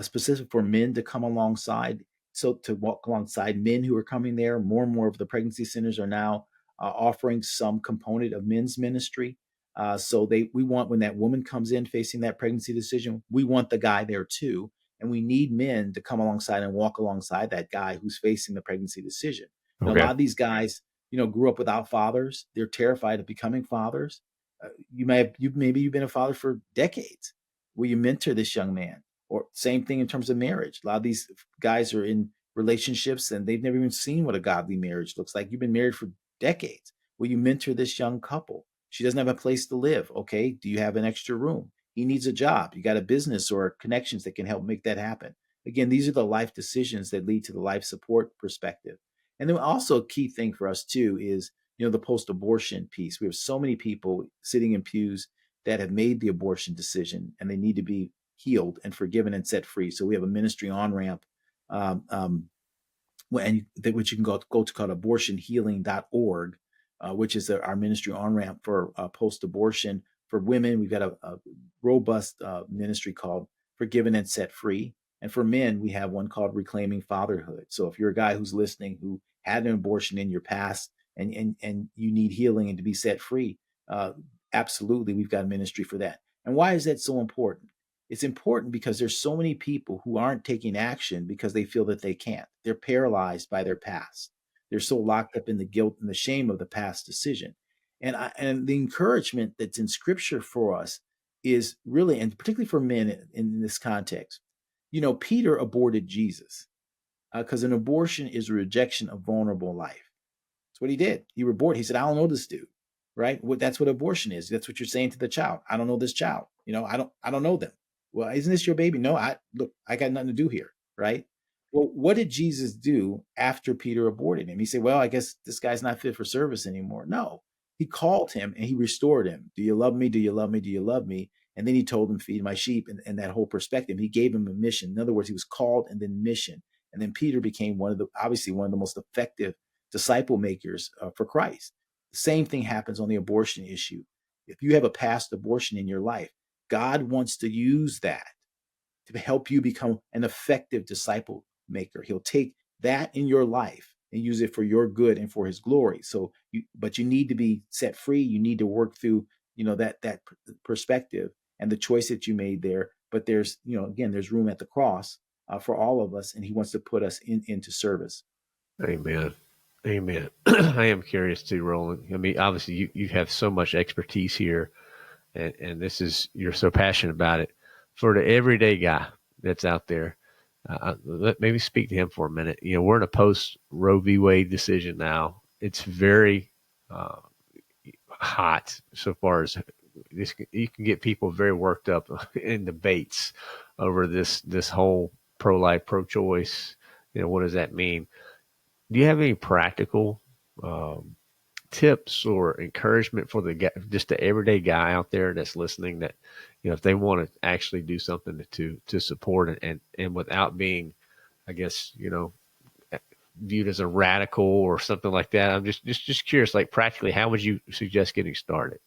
specific for men to come alongside. So to walk alongside men who are coming there, more and more of the pregnancy centers are now offering some component of men's ministry. So we want, when that woman comes in facing that pregnancy decision, we want the guy there too, and we need men to come alongside and walk alongside that guy who's facing the pregnancy decision. A Okay. lot of these guys, grew up without fathers. They're terrified of becoming fathers. Maybe you've been a father for decades. Will you mentor this young man? Or same thing in terms of marriage. A lot of these guys are in relationships and they've never even seen what a godly marriage looks like. You've been married for decades. Will you mentor this young couple? She doesn't have a place to live. Okay. Do you have an extra room? He needs a job. You got a business or connections that can help make that happen. Again, these are the life decisions that lead to the life support perspective. And then also a key thing for us too is, the post-abortion piece. We have so many people sitting in pews that have made the abortion decision and they need to be healed and forgiven and set free. So we have a ministry on ramp, which you can go to called abortionhealing.org, which is our ministry on ramp for post-abortion. For women, we've got a robust ministry called Forgiven and Set Free. And for men, we have one called Reclaiming Fatherhood. So if you're a guy who's listening who had an abortion in your past and you need healing and to be set free, absolutely, we've got a ministry for that. And why is that so important? It's important because there's so many people who aren't taking action because they feel that they can't. They're paralyzed by their past. They're so locked up in the guilt and the shame of the past decision. And the encouragement that's in scripture for us is really, and particularly for men in this context, Peter aborted Jesus because an abortion is a rejection of vulnerable life. That's what he did. He aborted. He said, I don't know this dude, right? That's what abortion is. That's what you're saying to the child. I don't know this child. I don't know them. Well, isn't this your baby? No, I got nothing to do here, right? Well, what did Jesus do after Peter aborted him? He said, well, I guess this guy's not fit for service anymore. No, he called him and he restored him. Do you love me? Do you love me? Do you love me? And then he told him, feed my sheep, and that whole perspective. He gave him a mission. In other words, he was called and then mission. And then Peter became obviously one of the most effective disciple makers for Christ. The same thing happens on the abortion issue. If you have a past abortion in your life, God wants to use that to help you become an effective disciple maker. He'll take that in your life and use it for your good and for his glory. But you need to be set free. You need to work through, that perspective and the choice that you made there. But there's, again, there's room at the cross for all of us, and he wants to put us into service. Amen. Amen. I am curious too, Roland. I mean, obviously you have so much expertise here, and you're so passionate about it. For the everyday guy that's out there, maybe speak to him for a minute. We're in a post Roe v. Wade decision now. It's very hot so far as this. You can get people very worked up in debates over this whole pro-life, pro-choice. What does that mean? Do you have any practical tips or encouragement for just the everyday guy out there that's listening, that if they want to actually do something to support it, and without being, I guess, viewed as a radical or something like that? I'm just curious, like, practically, how would you suggest getting started?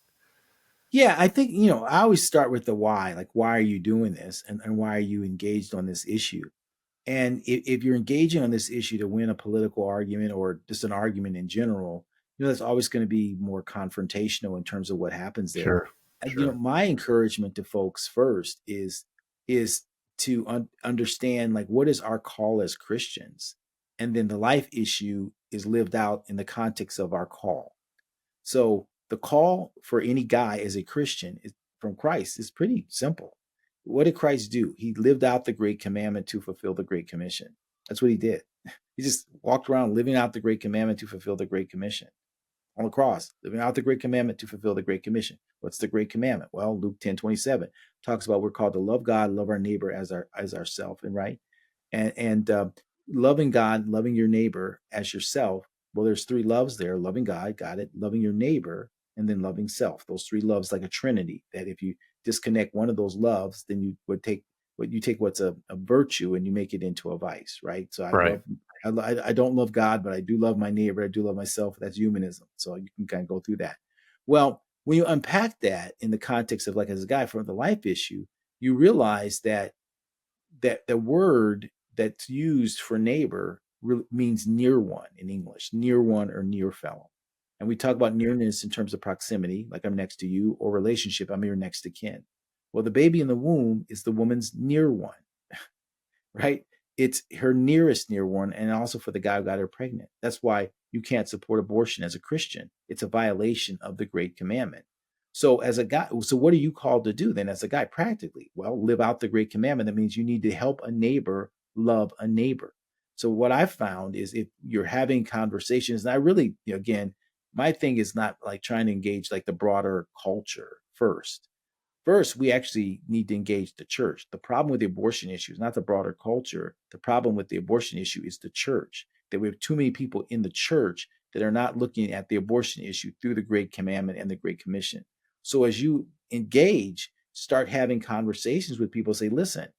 Yeah, I think, I always start with the why. Like, why are you doing this? And why are you engaged on this issue? And if you're engaging on this issue to win a political argument or just an argument in general, that's always going to be more confrontational in terms of what happens there. Sure, sure. My encouragement to folks first is to understand, like, what is our call as Christians, and then the life issue is lived out in the context of our call. So the call for any guy as a Christian from Christ is pretty simple. What did Christ do? He lived out the great commandment to fulfill the great commission. That's what he did. He just walked around living out the great commandment to fulfill the great commission on the cross, living out the great commandment to fulfill the great commission. What's the great commandment? Well, Luke 10:27 talks about we're called to love God, love our neighbor as ourself, and right, and loving God, loving your neighbor as yourself. Well, there's three loves there: loving God, got it; loving your neighbor, and then loving self. Those three loves, like a trinity. That if you disconnect one of those loves, then you would take what's a virtue and you make it into a vice, right? So Right. I don't love God, but I do love my neighbor. I do love myself. That's humanism. So you can kind of go through that. Well, when you unpack that in the context of, like, as a guy from the life issue, you realize that the word that's used for neighbor means near one in English, near one or near fellow. And we talk about nearness in terms of proximity, like I'm next to you, or relationship, I'm your next to kin. Well, the baby in the womb is the woman's near one, right? It's her nearest near one, and also for the guy who got her pregnant. That's why you can't support abortion as a Christian. It's a violation of the great commandment. So as a guy, so what are you called to do then as a guy practically? Well, live out the great commandment. That means you need to help a neighbor love a neighbor. So what I've found is, if you're having conversations, and I really, again, my thing is not like trying to engage like the broader culture first. First, we actually need to engage the church. The problem with the abortion issue is not the broader culture. The problem with the abortion issue is the church, that we have too many people in the church that are not looking at the abortion issue through the Great Commandment and the Great Commission. So as you engage, start having conversations with people, say, listen,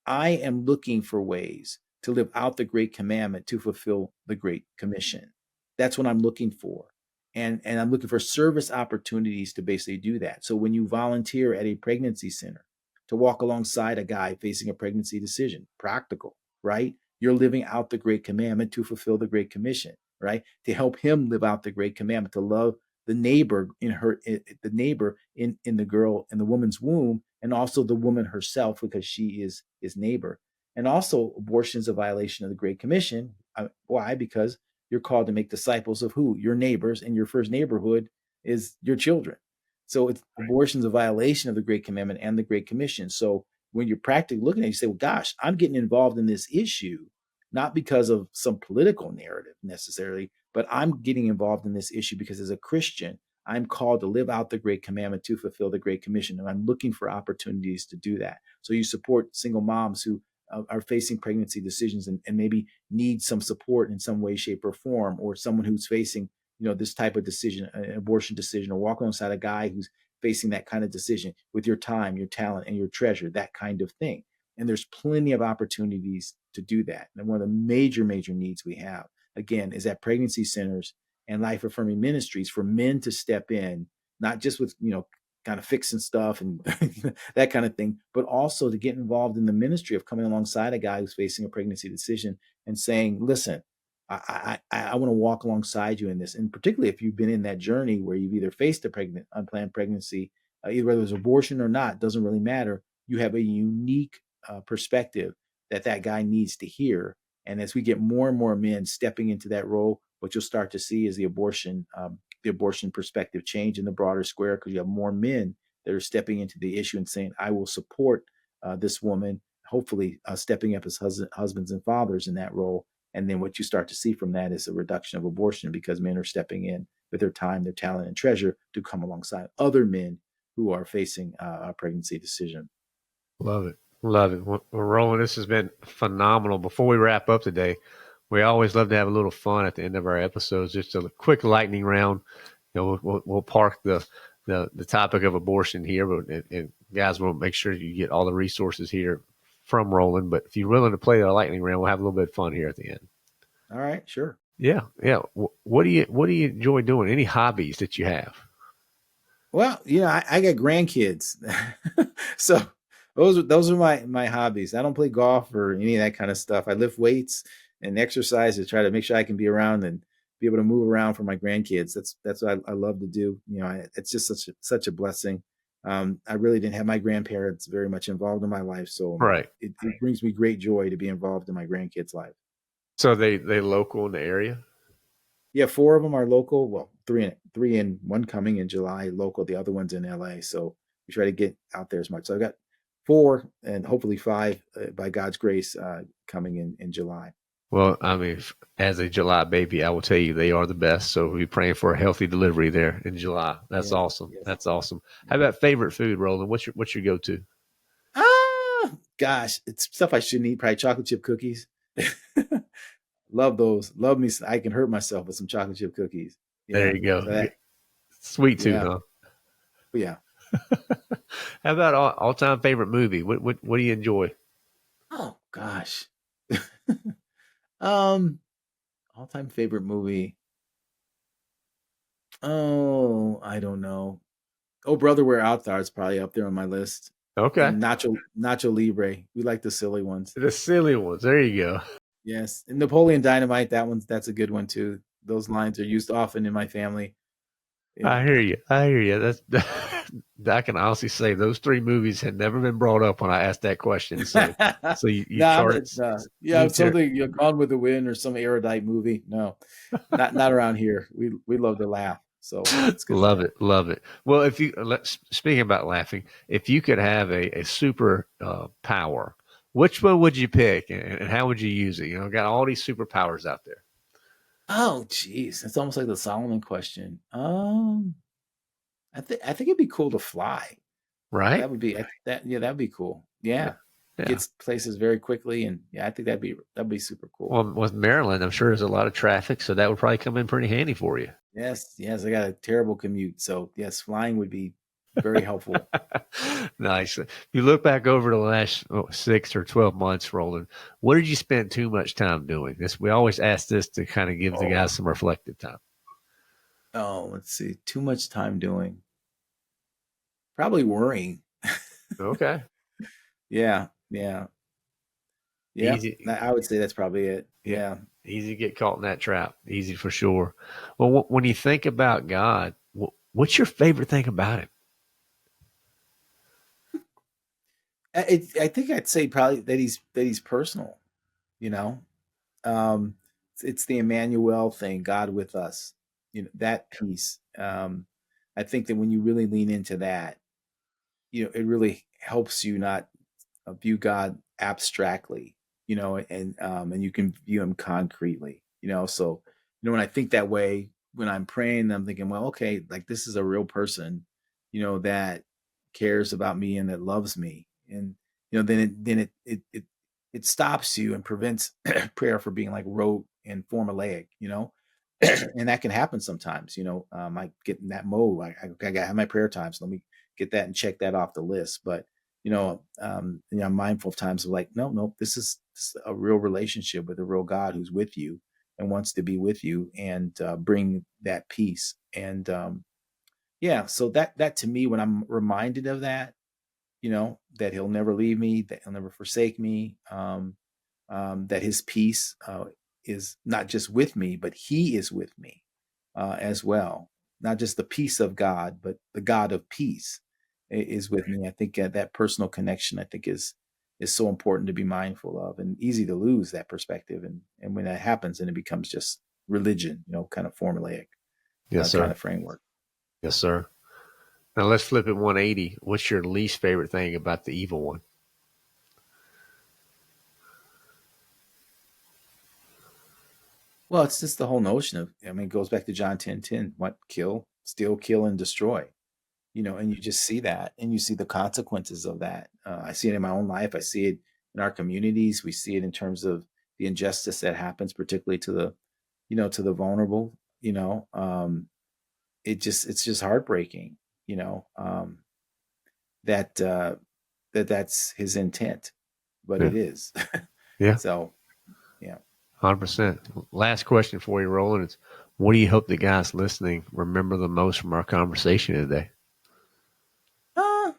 I am looking for ways to live out the great commandment to fulfill the great commission. That's what I'm looking for. And I'm looking for service opportunities to basically do that. So when you volunteer at a pregnancy center to walk alongside a guy facing a pregnancy decision, practical, right? You're living out the great commandment to fulfill the great commission, right? To help him live out the great commandment, to love the neighbor the neighbor in the girl in the woman's womb, and also the woman herself, because she is his neighbor. And also, abortion is a violation of the Great Commission. Why? Because you're called to make disciples of who? Your neighbors, and your first neighborhood is your children. So abortion is a violation of the Great Commandment and the Great Commission. So when you're practically looking at it, you say, well, gosh, I'm getting involved in this issue, not because of some political narrative necessarily, but I'm getting involved in this issue because as a Christian, I'm called to live out the Great Commandment to fulfill the Great Commission. And I'm looking for opportunities to do that. So you support single moms who are facing pregnancy decisions and maybe need some support in some way, shape, or form, or someone who's facing, this type of decision, an abortion decision, or walk alongside a guy who's facing that kind of decision with your time, your talent, and your treasure, that kind of thing. And there's plenty of opportunities to do that. And one of the major, major needs we have, again, is at pregnancy centers and life affirming ministries for men to step in, not just with, kind of fixing stuff and that kind of thing, but also to get involved in the ministry of coming alongside a guy who's facing a pregnancy decision and saying, listen, I want to walk alongside you in this. And particularly if you've been in that journey where you've either faced a unplanned pregnancy, either whether it's abortion or not, doesn't really matter. You have a unique perspective that guy needs to hear. And as we get more and more men stepping into that role, what you'll start to see is the abortion perspective change in the broader square, because you have more men that are stepping into the issue and saying, I will support this woman, hopefully stepping up as husbands and fathers in that role. And then what you start to see from that is a reduction of abortion, because men are stepping in with their time, their talent, and treasure to come alongside other men who are facing a pregnancy decision. Love it. Love it. Well, Roland, this has been phenomenal. Before we wrap up today, We always love to have a little fun at the end of our episodes. Just a quick lightning round. We'll park the topic of abortion here, but and guys, we'll make sure you get all the resources here from Roland. But if you're willing to play the lightning round, we'll have a little bit of fun here at the end. All right, sure. Yeah, yeah. What do you enjoy doing? Any hobbies that you have? Well, I got grandkids, so those are my hobbies. I don't play golf or any of that kind of stuff. I lift weights and exercise to try to make sure I can be around and be able to move around for my grandkids. That's what I love to do. It's just such a blessing. I really didn't have my grandparents very much involved in my life, so Right. it brings me great joy to be involved in my grandkids' life. So they local in the area. Yeah, four of them are local. Well, three and one coming in July local. The other one's in LA. So we try to get out there as much. So I've got four and hopefully five by God's grace coming in July. Well, I mean, as a July baby, I will tell you they are the best. So we'll be praying for a healthy delivery there in July. That's Yes, awesome. yes. That's awesome. How about favorite food, Roland? What's your go to? Gosh, it's stuff I shouldn't eat. Probably chocolate chip cookies. Love those. Love me. I can hurt myself with some chocolate chip cookies. There Yeah. you go. So that. Sweet tooth, Yeah. huh? Yeah. How about all time favorite movie? What do you enjoy? Oh gosh. um, all time favorite movie. Oh, I don't know. Oh, Brother, We're Out There is probably up there on my list. Okay. And Nacho Libre. We like the silly ones. The silly ones. There you go. Yes. And Napoleon Dynamite, that's a good one too. Those lines are used often in my family. I Yeah. hear you. I hear you. That's I can honestly say those three movies had never been brought up when I asked that question. So you No, chart yeah, you ter- something Gone with the Wind or some erudite movie. No, not around here. We love to laugh. So it's good love stuff. it, love it. Well, if you speaking about laughing, if you could have a super power, which one would you pick, and how would you use it? Got all these superpowers out there, Oh, geez. It's almost like the Solomon question. I think it'd be cool to fly. right? That would be that'd be cool. Yeah, Yeah. yeah. Gets places very quickly and yeah, I think that'd be super cool. Well, with Maryland, I'm sure there's a lot of traffic, so that would probably come in pretty handy for you. Yes, yes, I got a terrible commute. So yes, flying would be very helpful. Nice. If you look back over the last 6 or 12 months, Roland, what did you spend too much time doing? This we always ask this to kind of give the Oh, guys some reflective time. oh, let's see. Too much time doing. Probably worrying. Okay. Yeah, yeah, yeah. Easy. I would say that's probably it. Yeah. Yeah. Easy to get caught in that trap. Easy for sure. Well, when you think about God, what's your favorite thing about him? I think I'd say probably that he's personal, you know. It's the Emmanuel thing, God with us. That piece. I think that when you really lean into that, it really helps you not view God abstractly, and you can view him concretely, So, when I think that way, when I'm praying, I'm thinking, well, okay, like this is a real person, that cares about me and that loves me. And, then it stops you and prevents prayer from being like rote and formulaic, and that can happen sometimes, I get in that mode. I gotta have my prayer times. Let me get that and check that off the list. But I'm mindful of times of like, no, no, this is a real relationship with a real God who's with you and wants to be with you and bring that peace. And yeah, so that to me, when I'm reminded of that, that he'll never leave me, that he'll never forsake me, that his peace is not just with me, but he is with me as well. Not just the peace of God, but the God of peace is with me. I think that personal connection, I think, is so important to be mindful of, and easy to lose that perspective. And when that happens, then it becomes just religion, kind of formulaic Yes, kind sir. of framework. Yes, sir. Now let's flip it 180. What's your least favorite thing about the evil one? Well, it's just the whole notion of, it goes back to John 10:10. What? Kill, steal, kill, and destroy. And you just see that, and you see the consequences of that. I see it in my own life. I see it in our communities. We see it in terms of the injustice that happens, particularly to the vulnerable. It's just heartbreaking. You know, that that's his intent, but Yeah. it is. Yeah. So yeah. 100%. Last question for you, Roland, is what do you hope the guys listening remember the most from our conversation today? Uh,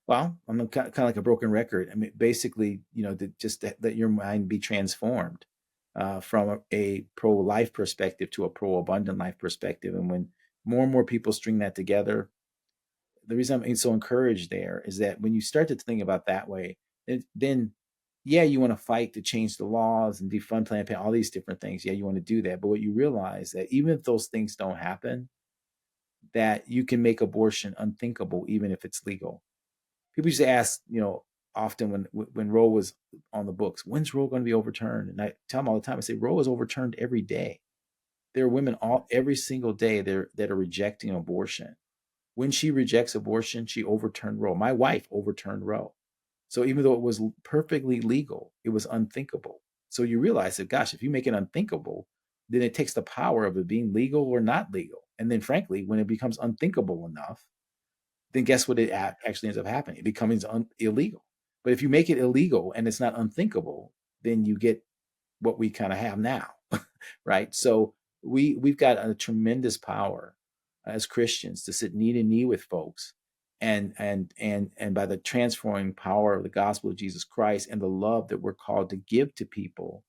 well, I'm kind of like a broken record. I mean, basically, just let your mind be transformed from a pro-life perspective to a pro-abundant life perspective. And when more and more people string that together, the reason I'm so encouraged there is that when you start to think about that way, then yeah, you want to fight to change the laws and defund Planned Parenthood, all these different things. Yeah, you want to do that. But what you realize that even if those things don't happen, that you can make abortion unthinkable, even if it's legal. People used to ask, often when Roe was on the books, when's Roe going to be overturned? And I tell them all the time, I say, Roe is overturned every day. There are women every single day that are rejecting abortion. When she rejects abortion, she overturned Roe. My wife overturned Roe. So even though it was perfectly legal, it was unthinkable. So you realize that, gosh, if you make it unthinkable, then it takes the power of it being legal or not legal. And then, frankly, when it becomes unthinkable enough, then guess what it actually ends up happening? It becomes illegal. But if you make it illegal and it's not unthinkable, then you get what we kind of have now, right? So we've got a tremendous power as Christians to sit knee to knee with folks, and by the transforming power of the gospel of Jesus Christ and the love that we're called to give to people,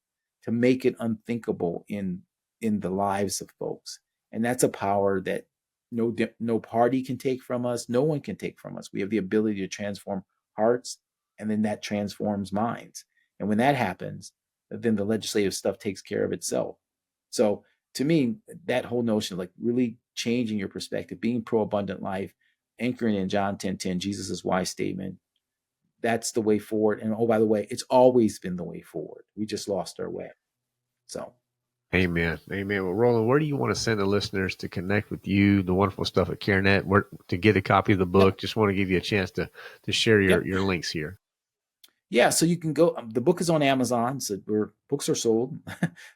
to make it unthinkable in the lives of folks. And that's a power that no party can take from us. No one can take from us. We have the ability to transform hearts, and then that transforms minds. And when that happens, then the legislative stuff takes care of itself. So to me, that whole notion of like really changing your perspective, being pro-abundant life, anchoring in John 10:10, Jesus' wise statement, that's the way forward. And oh, by the way, it's always been the way forward. We just lost our way. So Amen. Amen. Well, Roland, where do you want to send the listeners to connect with you, the wonderful stuff at CareNet, where to get a copy of the yep, book? Just want to give you a chance to share yep. your links here. Yeah, so you can go. The book is on Amazon, so where books are sold.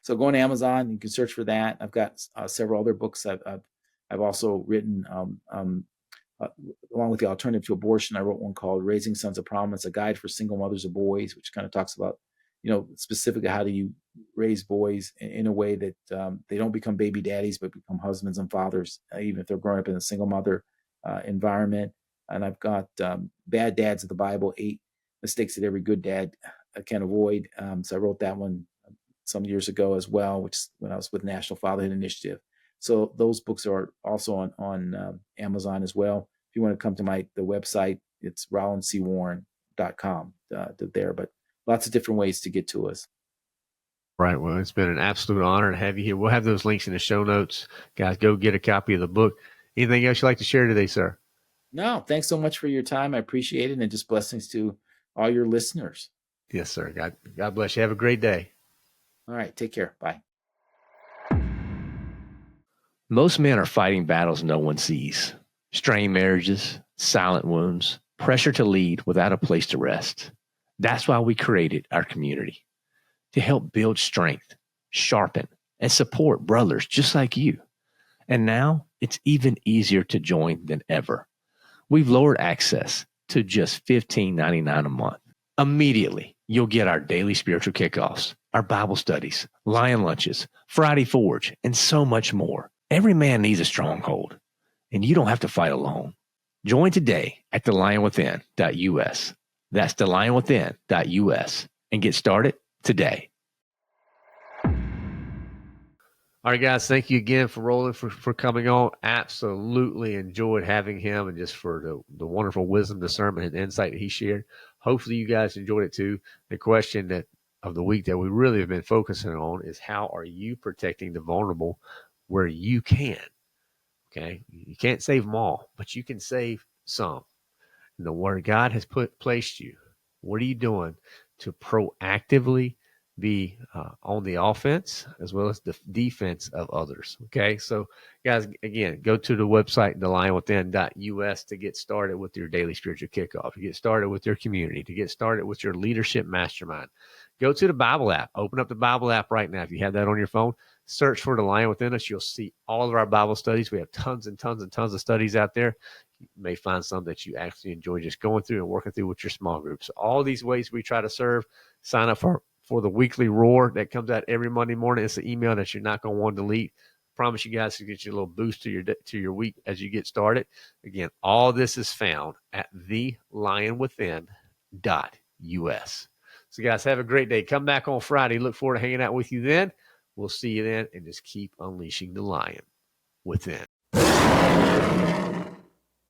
So go on Amazon. You can search for that. I've got several other books I've also written. Uh, Along with the alternative to abortion, I wrote one called "Raising Sons of Promise: A Guide for Single Mothers of Boys," which kind of talks about, specifically how do you raise boys in a way that they don't become baby daddies, but become husbands and fathers, even if they're growing up in a single mother environment. And I've got "Bad Dads of the Bible: 8 Mistakes that every good dad can avoid." So I wrote that one some years ago as well, which is when I was with National Fatherhood Initiative. So those books are also on Amazon as well. If you want to come to the website, it's rolandcwarren.com there. But lots of different ways to get to us. Right. Well, it's been an absolute honor to have you here. We'll have those links in the show notes. Guys, go get a copy of the book. Anything else you'd like to share today, sir? No, thanks so much for your time. I appreciate it. And just blessings to all your listeners. Yes, sir. God bless you. Have a great day. All right. Take care. Bye. Most men are fighting battles no one sees: strained marriages, silent wounds, pressure to lead without a place to rest. That's why we created our community, to help build strength, sharpen, and support brothers just like you. And now it's even easier to join than ever. We've lowered access to just $15.99 a month. Immediately, you'll get our daily spiritual kickoffs, our Bible studies, Lion Lunches, Friday Forge, and so much more. Every man needs a stronghold, and you don't have to fight alone. Join today at thelionwithin.us. That's thelionwithin.us, and get started today. All right, guys. Thank you again for Roland for coming on. Absolutely enjoyed having him, and just for the wonderful wisdom, discernment, and insight that he shared. Hopefully, you guys enjoyed it too. The question of the week that we really have been focusing on is, how are you protecting the vulnerable where you can? Okay, you can't save them all, but you can save some. And the where God has placed you, what are you doing to proactively be on the offense as well as the defense of others? Okay, so guys, again, go to the website thelionwithin.us to get started with your daily spiritual kickoff, to get started with your community, to get started with your leadership mastermind. Go to the Bible app. Open up the Bible app right now. If you have that on your phone, search for The Lion Within Us. You'll see all of our Bible studies. We have tons and tons and tons of studies out there. You may find some that you actually enjoy just going through and working through with your small groups. So all these ways we try to serve. Sign up for the weekly roar that comes out every Monday morning. It's an email that you're not going to want to delete. Promise you guys to get you a little boost to your week as you get started. Again, all this is found at thelionwithin.us. So guys, have a great day. Come back on Friday. Look forward to hanging out with you then. We'll see you then, and just keep unleashing the lion within.